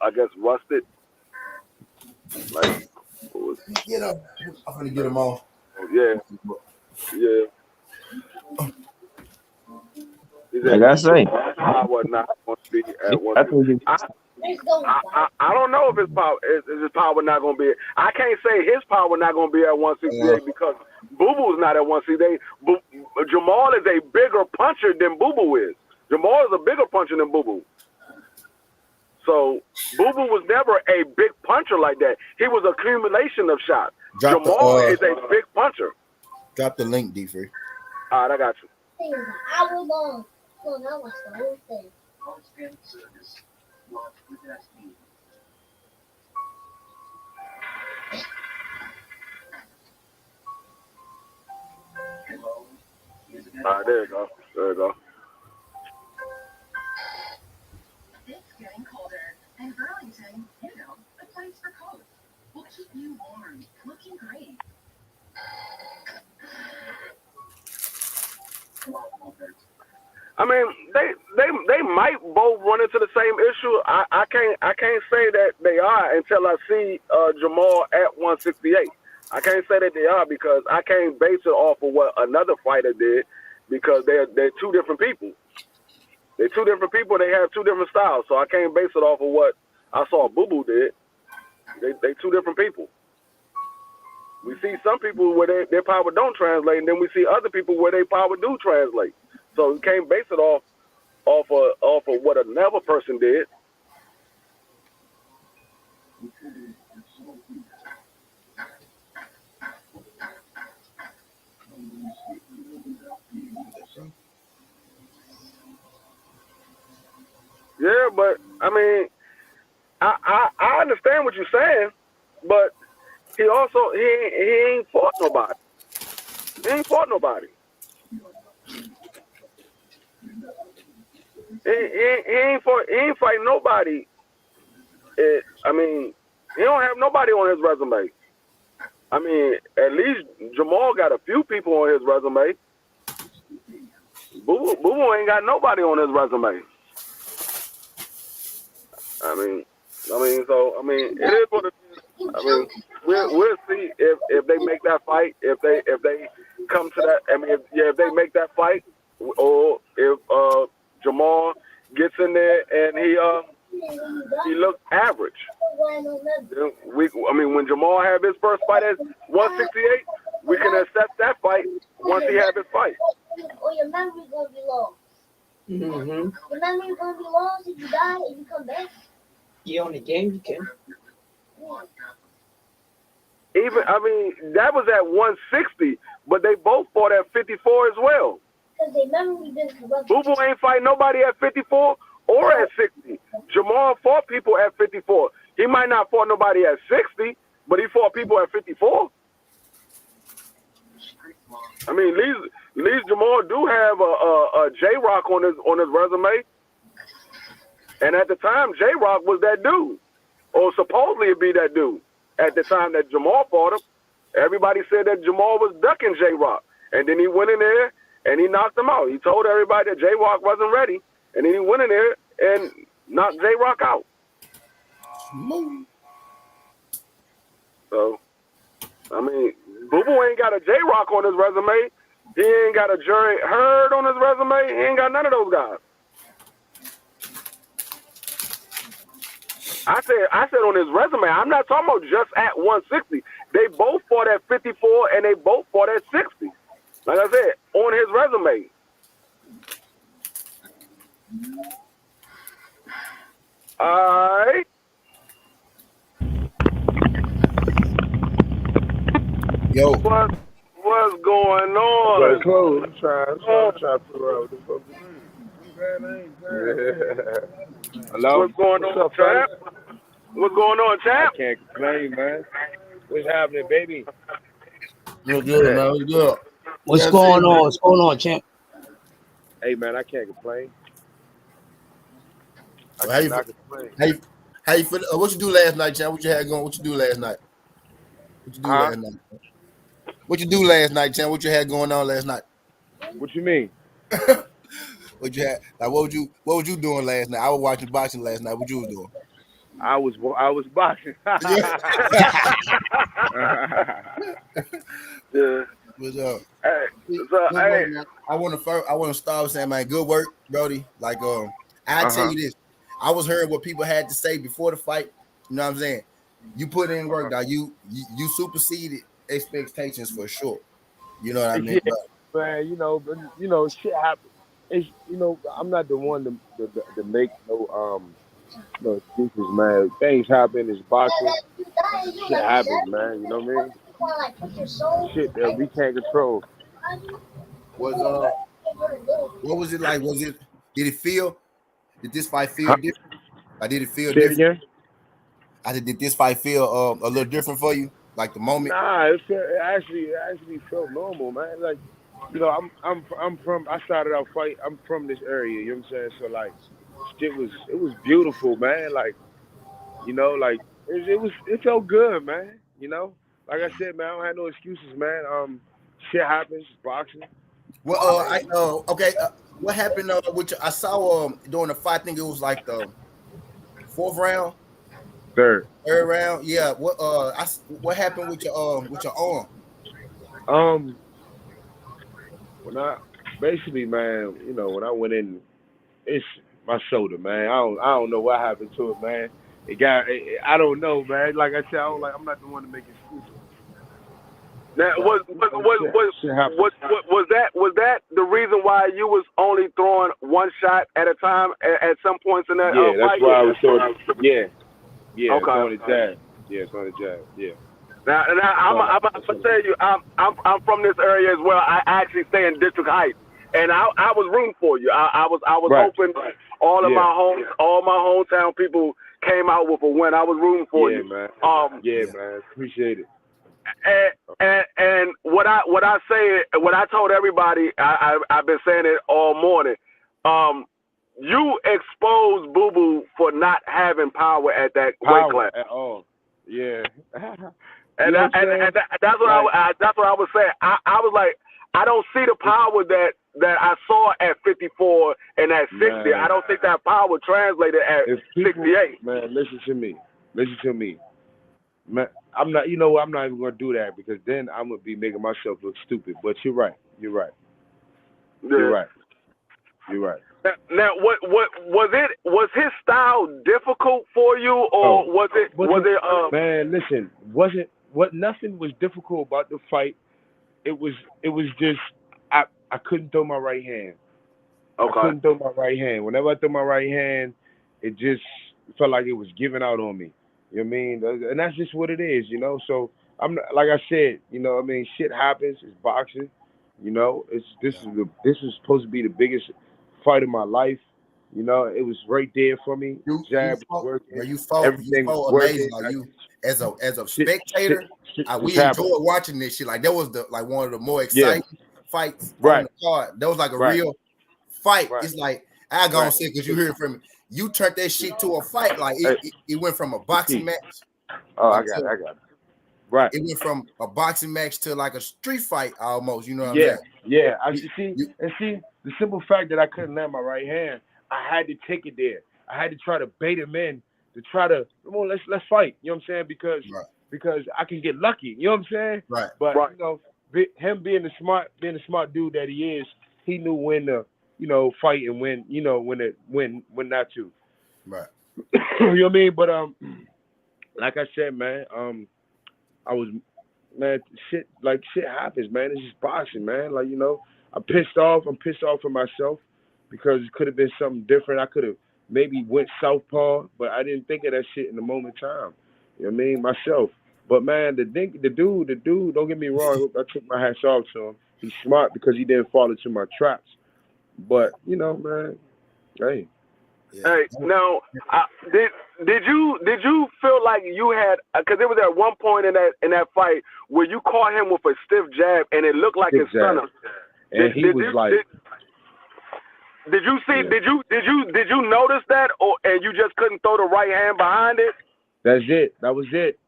I guess rusted. Like what was Get up. I'm gonna get like, them all. yeah, yeah. He Like said I say, power not going to be at I 160. think I, I don't know if his power is his power not going to be. I can't say his power not going to be at Uh, 168 because Boo Boo's not at 168. Jamal is a bigger puncher than Boo Boo is. Jamal is a bigger puncher than Boo Boo. So Boo Boo was never a big puncher like that. He was accumulation of shots. drop the Jamal is a big puncher. drop the link, D free. All right, I got you. All right, there you go. There you go. It's getting colder, and Burlington, you know, the place Nice for cold. We'll keep you warm. Looking great. I mean, they might both run into the same issue. I can't say that they are until I see Jamal at 168. I can't say that they are because I can't base it off of what another fighter did because they're two different people. They're two different people. They have two different styles, so I can't base it off of what I saw Boo Boo did. They two different people. We see some people where their power don't translate, and then we see other people where their power do translate. So you can't base it off of what another person did. Yeah, but I mean, I understand what you're saying, but he ain't fought nobody. He ain't fought nobody. He ain't fighting nobody. I mean, he don't have nobody on his resume. I mean, at least Jamal got a few people on his resume. Boo Boo ain't got nobody on his resume. It is what it is. I mean, we'll see if they make that fight. If they come to that. I mean, if they make that fight, or if Jamal gets in there and he looks average. When Jamal have his first fight at 168, we can accept that fight once he have his fight. Or your memory's gonna be lost. Mm-hmm. Your memory's gonna be lost if you die and you come back. Yeah, on the game you can. That was at 160, but they both fought at 54 as well. Because their memory been corrupted. Boo Boo ain't fighting nobody at 54 or at 60. Jamal fought people at 54. He might not fought nobody at 60, but he fought people at 54. I mean, at least Jamal do have a J-Rock on his resume. And at the time, J-Rock was that dude. Or supposedly it'd be that dude. At the time that Jamal fought him, everybody said that Jamal was ducking J-Rock. And then he went in there and he knocked him out. He told everybody that J-Rock wasn't ready. And then he went in there and knocked J-Rock out. So, I mean, Boo Boo ain't got a J-Rock on his resume. He ain't got a Jerry Hurd on his resume. He ain't got none of those guys. I said on his resume. I'm not talking about just at 160. They both fought at 54 and they both fought at 60. Like I said, on his resume. All right. Yo. What's going on? But close. I'm trying to figure out what the fuck it is. Hello? What's going on, champ? What's going on, champ? I can't complain, man. What's happening, baby? You're good, man. What's good? What's going on? What's going on, champ? Hey, man, I can't complain. How you feel? What you do last night, champ? What you had going? What you do last night? What you do last night? What you do last night, champ? What you had going on last night? What you mean? What you had? Like, what was you doing last night? I was watching boxing last night. What you was doing? I was boxing. Yeah. What's up? Hey, I want to start with saying, man, good work, Brody. Like, I tell you this, I was hearing what people had to say before the fight. You know what I'm saying? You put in work, dog. You superseded expectations for sure. You know what I mean? Yeah, man, you know, shit happens. It's I'm not the one to make no excuses, man. Things happen. It's boxing. Shit happens, man. You know what I mean? Shit that we can't control. What was it like? Did this fight feel different? Did it feel different? Again? Did this fight feel a little different for you? Like the moment? Nah, it actually felt normal, man. Like, I'm from. I started out fight. I'm from this area. You know what I'm saying? So like, it was beautiful, man. Like, like it felt good, man. You know, like I said, man, I don't have no excuses, man. Shit happens, boxing. Well, Hey, okay. What happened? Which I saw during the fight. I think it was like the fourth round, third. third round. Yeah. What happened with your arm? Um, when I basically, man, you know, when I went in, it's my shoulder, man. I don't know what happened to it, man. I don't know, man. Like I said, I'm not the one to make excuses. Now, But shit happens. was that the reason why you was only throwing one shot at a time at some points in that Yeah, that's fight? why I was throwing. Yeah, yeah, Okay. throwing the jab. Yeah, throwing the jab. Yeah. Now I'm gonna tell you, I'm from this area as well. I actually stay in District Heights, and I was rooting for you. I was Right. hoping all of Yeah. my hometown people came out with a win. I was rooting for Yeah, you. man. Um, Yeah, Yeah. man. Appreciate it. and what I told everybody, I've been saying it all morning. Um, you exposed Boo Boo for not having power at that weight Power class. at all. Yeah. You And know what that, I'm saying? that's what Like, that's what I was saying. I was like, I don't see the it's, power that I saw at 54 and at 60. I man, don't think that power translated at if people, 68. man, listen to me. Listen to me. Man, I'm not, you know what? I'm not even going to do that because then I'm going to be making myself look stupid. But you're right. You're right. You're Yeah. right. You're right. Now, what was his style difficult for you, or Oh, was it man, listen, nothing was difficult about the fight. It was just, I couldn't throw my right hand. I okay? couldn't throw my right hand. Whenever I threw my right hand, it just felt like it was giving out on me. You know what I mean? And that's just what it is, you know. So I'm not, like I said, you know, what I mean, shit happens. It's boxing, you know. Yeah. This is supposed to be the biggest fight of my life. You know, it was right there for me. The You jab was fought, working, bro. You everything was fought amazing. working. Like you, as a Shit, shit, spectator, shit was we enjoyed happening. watching this shit. Like that was one of the more Yeah, exciting fights on right, the card. That was like a right, real fight. right, It's like I gonna right. say because you heard from me, you turned that shit to a fight. Like Hey, it went from a the boxing key. match Oh, I got it. until I got it. Right. it went from a boxing match to like a street fight almost. You know what I'm Yeah, saying? yeah. I You, see, you, and see the simple fact that I couldn't land my right hand, I had to take it there. I had to try to bait him in to try to come on, let's fight. You know what I'm saying? right, Because I can get lucky. You know what I'm saying? right, But you know, him being the smart dude that he is, he knew when to fight and when when not to. right. You know what I mean? But like I said, man, I was man, shit happens, man. It's just boxing, man. Like, you know, I'm pissed off. I'm pissed off for myself because it could have been something different. I could have maybe went southpaw, but I didn't think of that shit in the moment in time. You know what I mean? Myself. But man, the dude, don't get me wrong, I took my hats off to him. He's smart because he didn't fall into my traps. But, you know, man, hey. Yeah. Hey, now, did you feel like you had, because there was at one point in that fight where you caught him with a stiff jab and it looked like it stunned him. And he was like, Did you see? yeah. Did you notice that, or and you just couldn't throw the right hand behind it? That's it. That was it.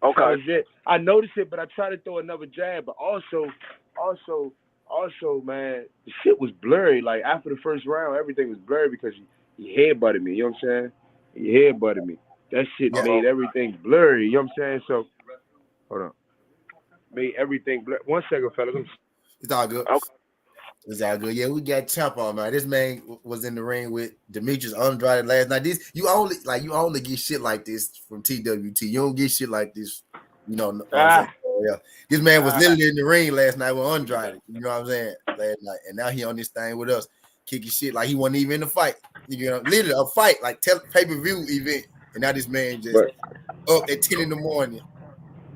That Okay. was it. I noticed it, but I tried to throw another jab. But also, man, the shit was blurry. Like after the first round, everything was blurry because he headbutted me. You know what I'm saying? He headbutted me. That shit Yeah. made everything blurry. You know what I'm saying? So, hold on. Made everything blurry. 1 second, fella. It's all good. Okay. It's all good. Yeah, we got Champ on, man. This man was in the ring with Demetrius Andrade last night. This you only get shit like this from TWT. You don't get shit like this, you know. What I'm saying? Yeah. This man was literally in the ring last night with Andrade. You know what I'm saying? Last night, and now he on this thing with us, kicking shit like he wasn't even in the fight. You know, literally a fight, like pay-per-view event, and now this man just But, up at 10 in the morning.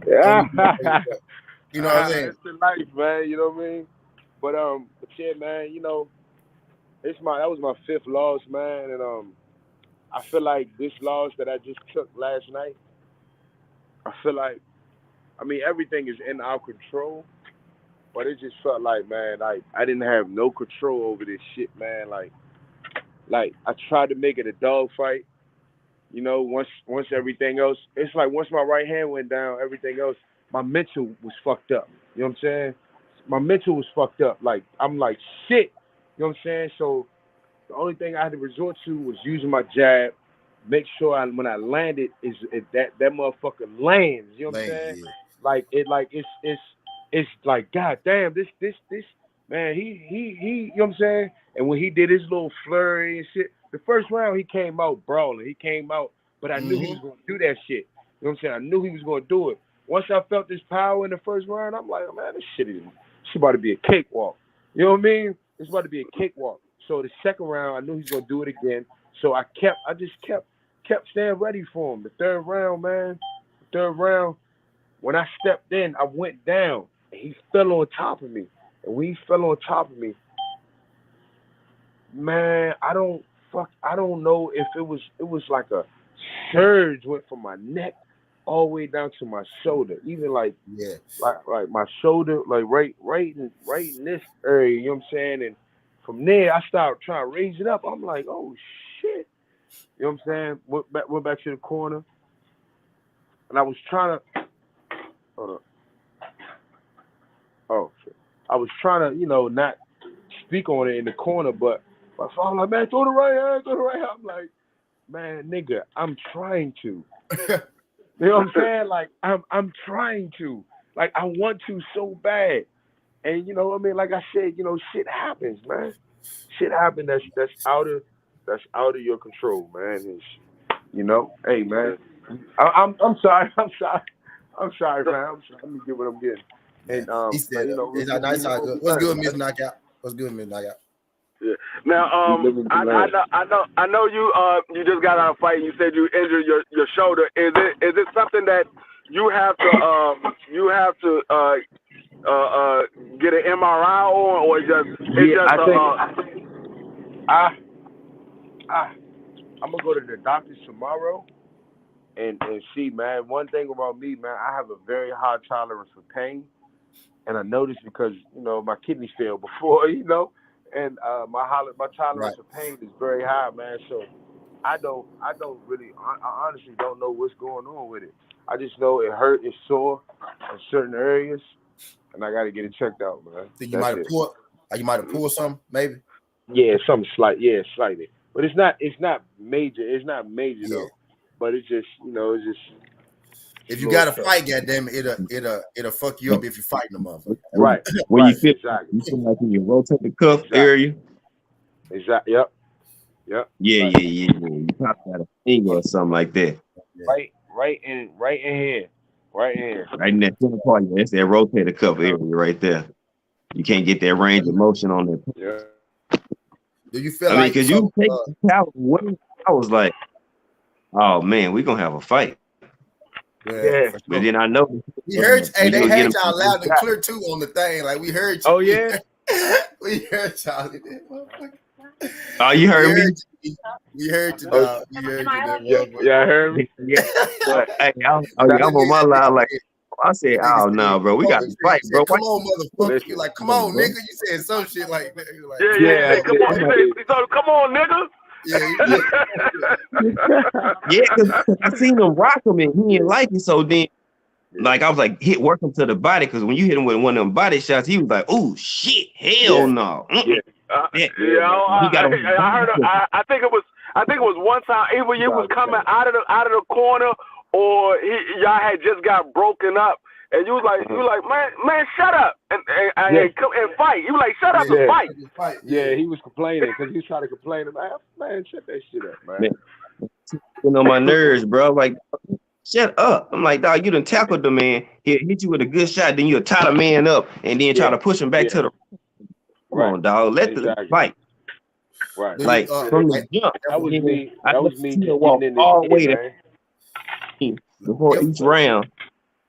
yeah. You know what I'm saying? That's the life, man. You know what I mean? But yeah, man. You know, that was my fifth loss, man, and I feel like this loss that I just took last night. I feel like, I mean, everything is in our control, but it just felt like, man, like I didn't have no control over this shit, man. Like I tried to make it a dog fight, You know, once everything else, it's like once my right hand went down, everything else, my mental was fucked up. You know what I'm saying? My mental was fucked up. Like I'm like shit. You know what I'm saying? So the only thing I had to resort to was using my jab. Make sure when I landed that motherfucker lands. You know what I'm Man, saying? yeah. Like it's like god damn this man he you know what I'm saying? And when he did his little flurry and shit, the first round he came out brawling. He came out, but I knew he Mm-hmm. was gonna do that shit. You know what I'm saying? I knew he was gonna do it. Once I felt this power in the first round, I'm like, man, this about to be a cakewalk. You know what I mean? It's about to be a cakewalk. So the second round, I knew he was gonna do it again. So I just kept staying ready for him. The third round, man, the third round, when I stepped in, I went down and he fell on top of me. And when he fell on top of me, man, I don't know if it was like a surge went from my neck all the way down to my shoulder. Even Yeah. like my shoulder, like right in this area, you know what I'm saying? And from there I started trying to raise it up. I'm like, oh shit. You know what I'm saying? Went back to the corner and I was trying to hold on. Oh shit. I was trying to, not speak on it in the corner, but my father like, man, throw the right hand, throw the right hand. I'm like, man, nigga, I'm trying to. You know what I'm saying? Like I'm trying to. Like I want to so bad. And you know what I mean? Like I said, shit happens, man. Shit happens that's out of your control, man. Hey man. I'm sorry, I'm sorry. I'm sorry, man. I'm sorry. Let me get what I'm getting. Yeah. And He said, we, it's we, we nice, live all what good. we What's good, learn, Miss man. Knockout? What's good, Miss Knockout? Yeah. Now, We live what we I learn. know, I know you just got out of fight. You said you injured your shoulder. Is it something that you have to get an MRI on, or it's Yeah, just I think I I I'm gonna go to the doctor tomorrow and see, man. One thing about me, man, I have a very high tolerance for pain, and I noticed because my kidneys failed before, and my tolerance Right. for pain is very high, man. So I don't really I honestly don't know what's going on with it. I just know it hurt, it's sore in certain areas, and I got to get it checked out, man. Think you That's might have it. pulled, you might have pulled something, maybe. Yeah, something slight. Yeah, slightly, but it's not major. It's not major Yeah. though. But it's just If a you little got to tough. fight, goddamn it, it'll fuck you up if you're fighting a motherfucker. When, Right, when right, you exactly, feel like when you rotate the cuff exactly, area, exactly. Yep, yep. yeah, Right, yeah, yeah, yeah. You probably got a finger or something like that. Yeah. right in here, right in here. Right in that center part, yeah, that's that rotator cuff area right there. You can't get that range of motion on that. Yeah. Do you feel I mean, like because you so? take the power away, I was like, oh man, we're gonna have a fight. Yeah, Yeah. for But sure. then I know We heard. Hey, when you they would get had him y'all to loud and shot, clear too on the thing. Like we heard you. Oh yeah. We heard y'all. In that motherfucker. oh, you We heard heard me? you. We heard you, Oh dog. We heard you. That yeah. Yeah. Heard me. Yeah. But Hey, that, I'm on my line like I said, that nigga oh said, no, bro, we got to fight, he bro. said, Why come on, you motherfucker. You listen. like, come on, on, bro? nigga. You said some shit like that. You like, Yeah, yeah. He Yeah, said, "Come yeah, on." I'm He like, said, he told him, "Come on, nigga." yeah, yeah. yeah, because I seen him rock him and he didn't like it. So then, yeah, like, I was like, work him to the body because when you hit him with one of them body shots, he was like, oh shit, hell yeah, no. yeah, Yeah. yeah, man. He got him. I heard. I think it was one time either you was coming out of the corner, or y'all had just got broken up, and you was like, man, shut up Yeah, and come and fight. You was like, shut up and yeah, fight. Fight, yeah. yeah. He was complaining because he was trying to complain about, man, shut that shit up, man. Man, getting on my nerves, bro. Like, shut up. I'm like, dog, you done tackled the man. He'll hit you with a good shot, then you'll tie the man up and then try Yeah, to push him back yeah, to the. Come right, on, dog. Let's exactly, fight. right. Do you, Like, Yeah. from the hey, jump. That was Then me. I That let was me Tia just getting walk in his all the ear, way to man. him before if, each round.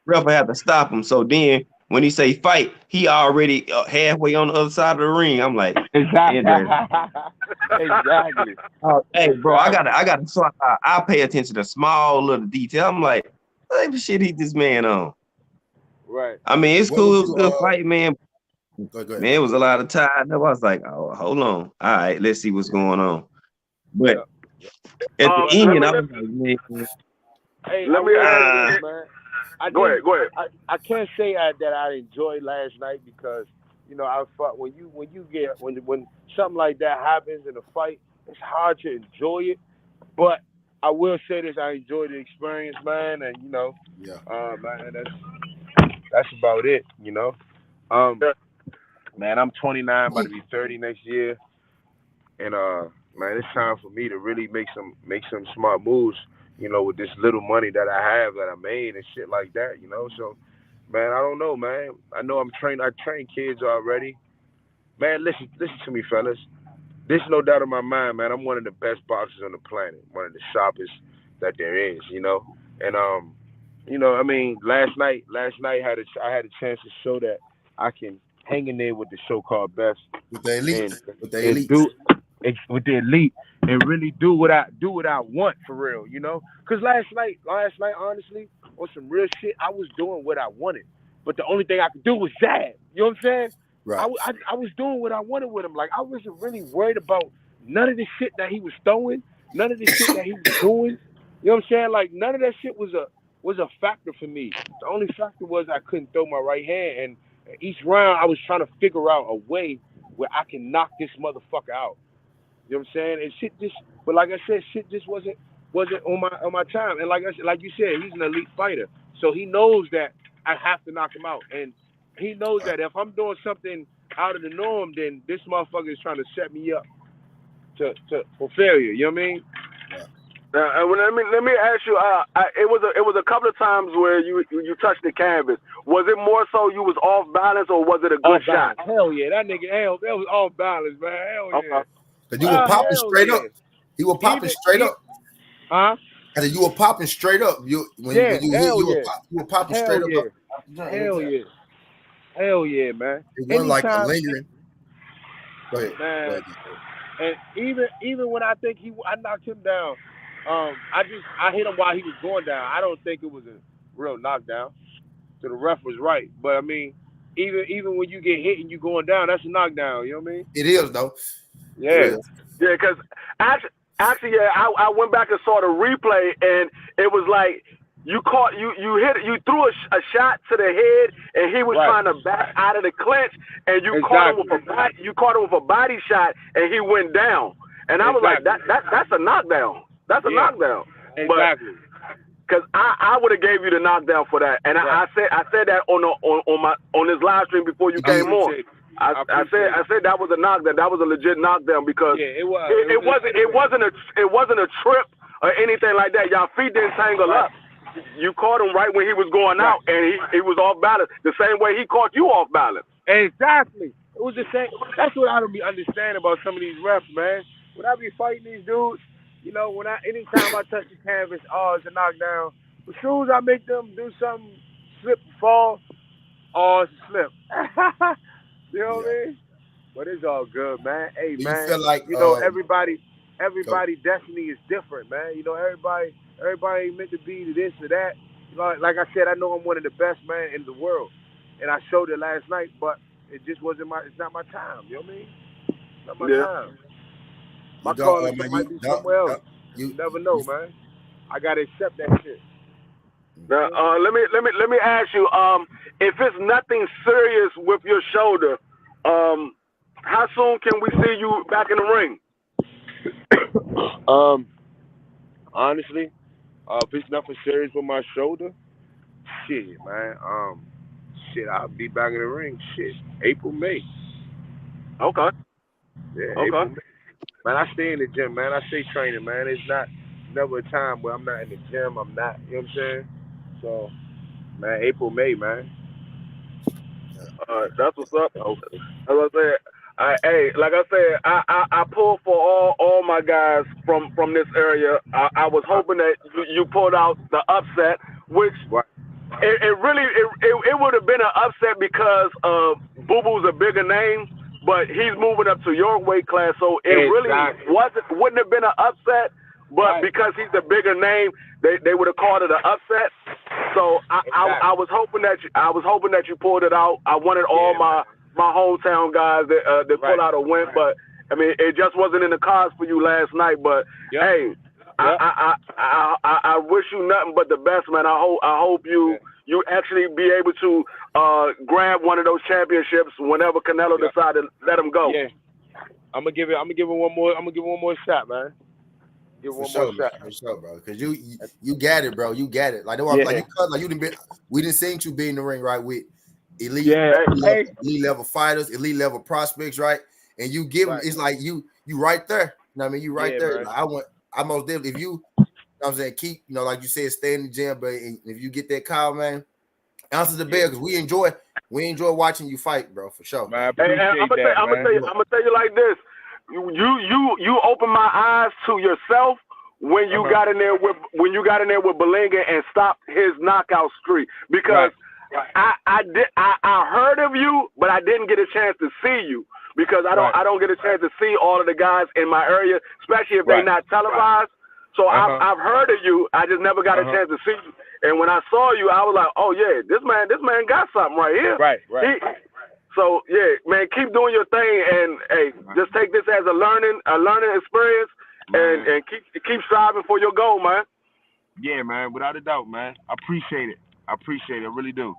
Ref had to stop him. So then when he say fight, he already halfway on the other side of the ring. I'm like, Exactly. interesting. Exactly. Oh, hey, bro, I Exactly. gotta sort out. I pay attention to small little detail. I'm like the shit he this man on. Right. I mean, it's what would cool. It was you a good fight, man. go ahead, Man, it bro. was a lot of time. I was like, oh, hold on. All right, let's see what's Yeah. going on. But Yeah. At the let end, me I was like, man, Hey, I let me will ask. say this, man. Go ahead. Go ahead. I can't say that I enjoyed last night because I fought when you get when something like that happens in a fight, it's hard to enjoy it. But I will say this: I enjoyed the experience, man, and Yeah. man, that's about it. Um, Yeah. man, I'm 29, about to be 30 next year, and man, it's time for me to really make some smart moves. With this little money that I have that I made and shit like that. So man, I don't know, man. I know I train kids already. Man, listen to me, fellas. There's no doubt in my mind, man. I'm one of the best boxers on the planet, one of the sharpest that there is. And I mean, last night I had a chance to show that I can hang in there with the so-called best With the elite. and With the and elites. with the elite and really do what I want for real. Because last night, honestly, on some real shit, I was doing what I wanted, but the only thing I could do was jab. You know what I'm saying? Right. I was doing what I wanted with him. Like I wasn't really worried about none of the shit that he was throwing, none of the shit that he was doing. You know what I'm saying? Like none of that shit was a factor for me. The only factor was I couldn't throw my right hand, and each round I was trying to figure out a way where I can knock this motherfucker out. You know what I'm saying? And shit just, but like I said, shit just wasn't on my time. And like you said, he's an elite fighter, so he knows that I have to knock him out, and he knows Right. that if I'm doing something out of the norm, then this motherfucker is trying to set me up for failure. You know what I mean? Right. Let me ask you. It was a couple of times where you touched the canvas. Was it more so you was off balance, or was it a good Off shot? balance. Hell yeah, that nigga. Hell, that was off balance, man. Hell yeah. Okay. Cause you were popping Hell straight up. yeah. You were popping straight up. Huh? I said you were popping straight up. Yeah. When you hit, Hell yeah. you were popping straight Hell up. yeah. Hell yeah. Hell yeah, man. It wasn't like a Anytime, lingering. Go ahead. man. Go ahead. And even when I think I knocked him down, I hit him while he was going down. I don't think it was a real knockdown. So the ref was right. But I mean, even when you get hit and you going down, that's a knockdown. You know what I mean? It is though. It Yeah. is. Yeah, because actually, yeah, I went back and saw the replay, and it was like you caught you threw a shot to the head, and he was Right. trying to back out of the clinch, and you Exactly. caught him with a body shot, and he went down. And I was like, Exactly. that's a knockdown. That's a Yeah. knockdown. Exactly. Because I would have gave you the knockdown for that, and Right. I said that on this live stream before you came on. Appreciate it. I said that was a knockdown. That was a legit knockdown because Yeah, it was. it wasn't a trip or anything like that. Y'all feet didn't tangle up. You caught him right when he was going out, and he was off balance. The same way he caught you off balance. Exactly. It was the same. That's what I don't be understanding about some of these refs, man. When I be fighting these dudes, anytime I touch the canvas, oh, it's a knockdown. As soon as I make them do something, slip and fall, oh, it's a slip. You know what I mean? But it's all good, man. Hey, Do you man. feel like Everybody destiny is different, man. Everybody ain't meant to be to this or that. Like I said, I know I'm one of the best, man, in the world, and I showed it last night. But it just wasn't it's not my time. You know what I mean? It's not my time. My calling might be somewhere else. You never know, man. I gotta accept that shit. Now, let me ask you. If it's nothing serious with your shoulder, how soon can we see you back in the ring? Honestly, if it's nothing serious with my shoulder, shit, man. I'll be back in the ring. Shit, April, May. Okay. Yeah, Okay. April, May. Man, I stay in the gym, man. I stay training, man. It's never a time where I'm not in the gym. I'm not, you know what I'm saying? So, man, April, May, man. That's what's up. Okay. As I said, like I said, I pulled for all my guys from this area. I was hoping that you pulled out the upset, which Right. it really would have been an upset because Boo Boo's a bigger name, but he's moving up to your weight class, so it really wouldn't have been an upset. But because he's a bigger name, they would have called it an upset. So I was hoping that you pulled it out. I wanted all my hometown guys that pull out a win, but I mean, it just wasn't in the cards for you last night. But Yep. hey, Yep. I wish you nothing but the best, man. I hope you actually be able to grab one of those championships whenever Canelo Yep. decides to let him go. Yeah. I'm gonna give it one more shot, man. Give it For one sure, more shot. man. For sure, bro. Because you got it, bro. You got it. Like Yeah. you didn't be. We didn't see you be in the ring, right? With elite, Yeah. Hey. elite level fighters, elite level prospects, right? And you give them. Right. It's like you right there. You know what I mean? You right Yeah, there. man. Like, I most definitely. If you, know what I'm saying, keep, like you said, stay in the gym. But if you get that call, man, answer the bell, because we enjoy watching you fight, bro. For sure. Man, I Hey, appreciate I'm that, gonna man. tell you like this. You open my eyes to yourself when you got in there with Belinga and stopped his knockout streak, because I heard of you, but I didn't get a chance to see you, because I don't get a chance to see all of the guys in my area, especially if they're not televised. So I've heard of you. I just never got a chance to see you. And when I saw you, I was like, oh yeah, this man got something right here. Right. So yeah, man, keep doing your thing, and hey, just take this as a learning experience, and keep striving for your goal, man. Yeah, man, without a doubt, man. I appreciate it. I really do.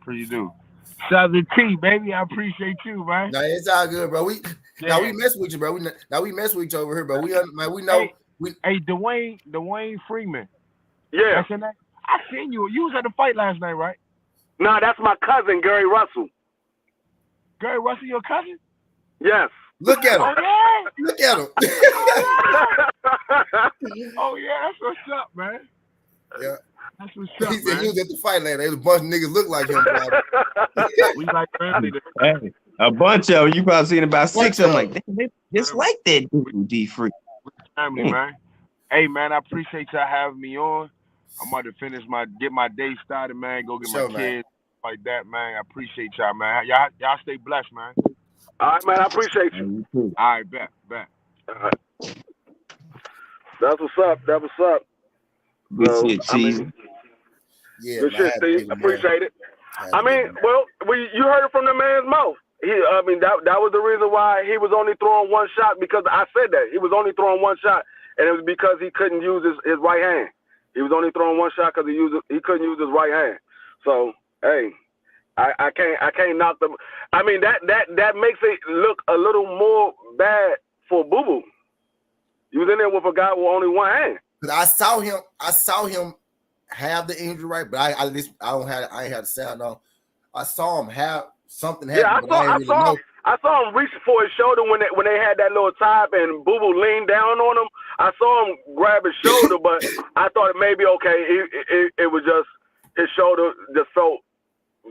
Really do. Southern T, baby, I appreciate you, man. No, it's all good, bro. Now we mess with you, bro. We mess with each other here, bro. We know. Hey, Dwayne Freeman. Yeah. That's your name? I seen you. You was at the fight last night, right? No, that's my cousin, Gary Russell. Gary Russell, your cousin? Yes. Look at him. Oh, yeah. Look at him. Oh, yeah, that's what's up, man. Yeah. That's what's up, He said man. he was at the fight last night. There was a bunch of niggas look like him. We like family. Hey, a bunch of them. You probably seen about 6 of them. Like, they just like that dude, D Free. Family, man. Hey, man, I appreciate y'all having me on. I'm about to get my day started, man. Go get my kids like that, man. I appreciate y'all, man. Y'all stay blessed, man. All right, man. I appreciate you. All right, bet. All right. That's what's up. Good shit, Cheesy. Yeah, good shit, Steve. Appreciate it. I mean, you heard it from the man's mouth. That was the reason why he was only throwing one shot, because I said that. He was only throwing one shot, and it was because he couldn't use his right hand. He was only throwing one shot because he couldn't use his right hand. So, hey, I can't knock them. I mean, that makes it look a little more bad for Boo Boo. He was in there with a guy with only one hand. I saw him have the injury, right? But I ain't had the sound on. I saw him have something happen. Yeah, I saw him reach for his shoulder when they had that little tie and Boo Boo leaned down on him. I saw him grab his shoulder, but I thought maybe it was just his shoulder just felt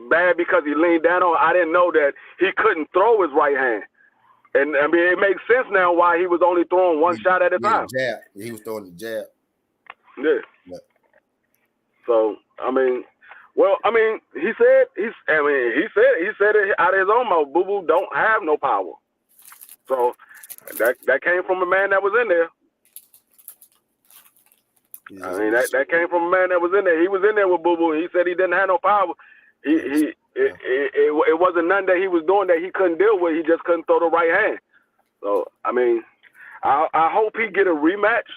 bad because he leaned down on it. I didn't know that he couldn't throw his right hand. And I mean, it makes sense now why he was only throwing one shot at a time. Jab. He was throwing the jab. Yeah. So I mean, he said it out of his own mouth. Boo Boo don't have no power. So that came from a man that was in there. I mean, that came from a man that was in there. He was in there with Boo Boo. He said he didn't have no power. It wasn't none that he was doing that he couldn't deal with. He just couldn't throw the right hand. So I mean, I hope he get a rematch.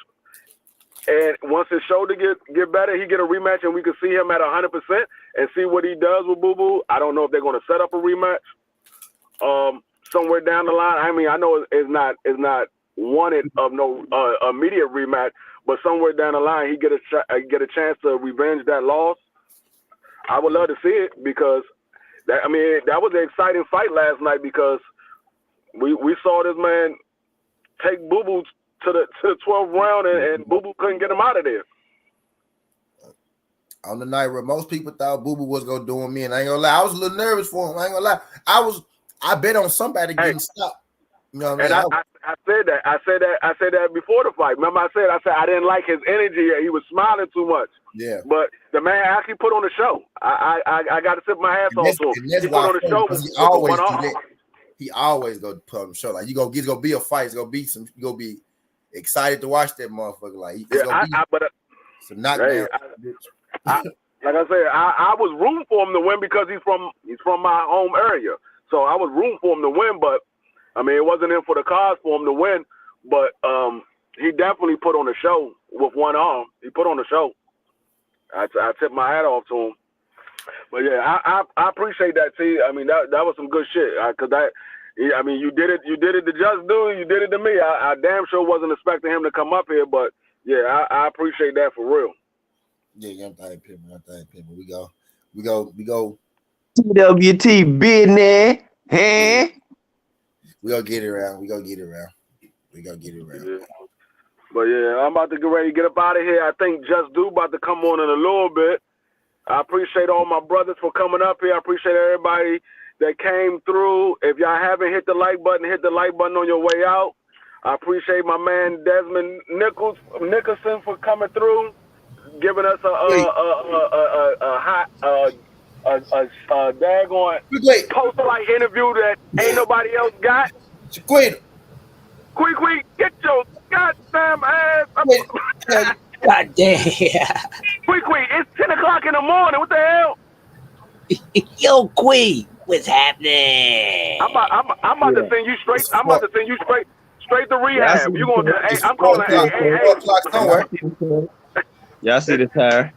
And once his shoulder get better, he get a rematch, and we can see him at 100% and see what he does with Boo Boo. I don't know if they're going to set up a rematch somewhere down the line. I mean, I know it's not wanted of no immediate rematch, but somewhere down the line he get a chance to revenge that loss. I would love to see it, because that was an exciting fight last night, because we saw this man take Boo Boo to the 12th round, and Boo Boo couldn't get him out of there. On the night where most people thought Boo Boo was gonna do him in, I ain't gonna lie, I was a little nervous for him. I ain't gonna lie, I bet on somebody getting stopped. You know what I mean? I said that before the fight. Remember, I said I didn't like his energy. He was smiling too much. Yeah. But the man actually put on a show. I got to tip my hats off to him. He put on a show. He always go put on a show. Like it's gonna be a fight. It's gonna be some. You gonna be excited to watch that motherfucker. Like it's gonna be some knockdown. Like I said, I was rooting for him to win, because he's from my home area. So I was rooting for him to win, but I mean, it wasn't in for the cause for him to win, but he definitely put on a show with one arm. He put on a show. I tip my hat off to him. But yeah, I appreciate that, T. I mean, that was some good shit. I mean, you did it to Just Do, you did it to me. I damn sure wasn't expecting him to come up here, but yeah, I appreciate that for real. Yeah, I'm thank people. We go. TWT business, huh? We gonna get it around. Yeah. But yeah, I'm about to get ready to get up out of here. I think Just Do about to come on in a little bit. I appreciate all my brothers for coming up here. I appreciate everybody that came through. If y'all haven't hit the like button, hit the like button on your way out. I appreciate my man Desmond Nicholson for coming through, giving us a hot daggone post-like interview that ain't nobody else got. Chiquita. Quick, get your goddamn ass up. God damn. Quick, it's 10 o'clock in the morning. What the hell? Yo, Queen, what's happening? I'm about to send you straight. I'm about to send you straight to rehab. You gonna? Hey, I'm Four calling. Hey. o'clock somewhere. Y'all see the tire?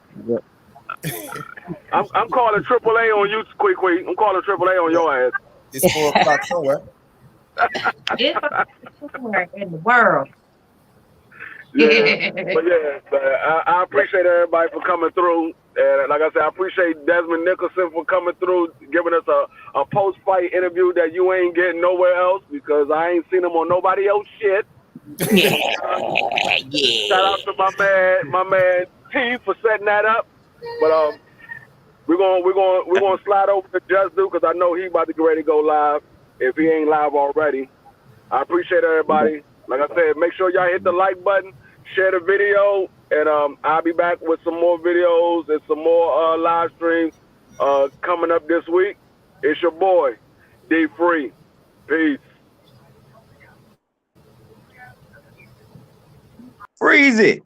I'm calling AAA on you, quick. I'm calling AAA on your ass. It's 4 o'clock somewhere. It's somewhere in the world. Yeah, but I appreciate everybody for coming through. And like I said, I appreciate Desmond Nicholson for coming through, giving us a post-fight interview that you ain't getting nowhere else because I ain't seen him on nobody else shit. Yeah. Shout out to my man T for setting that up. But we're gonna slide over to Just Do because I know he about to get ready to go live if he ain't live already. I appreciate everybody. Like I said, make sure y'all hit the like button, share the video, and I'll be back with some more videos and some more live streams coming up this week. It's your boy, D Free. Peace. Freeze it.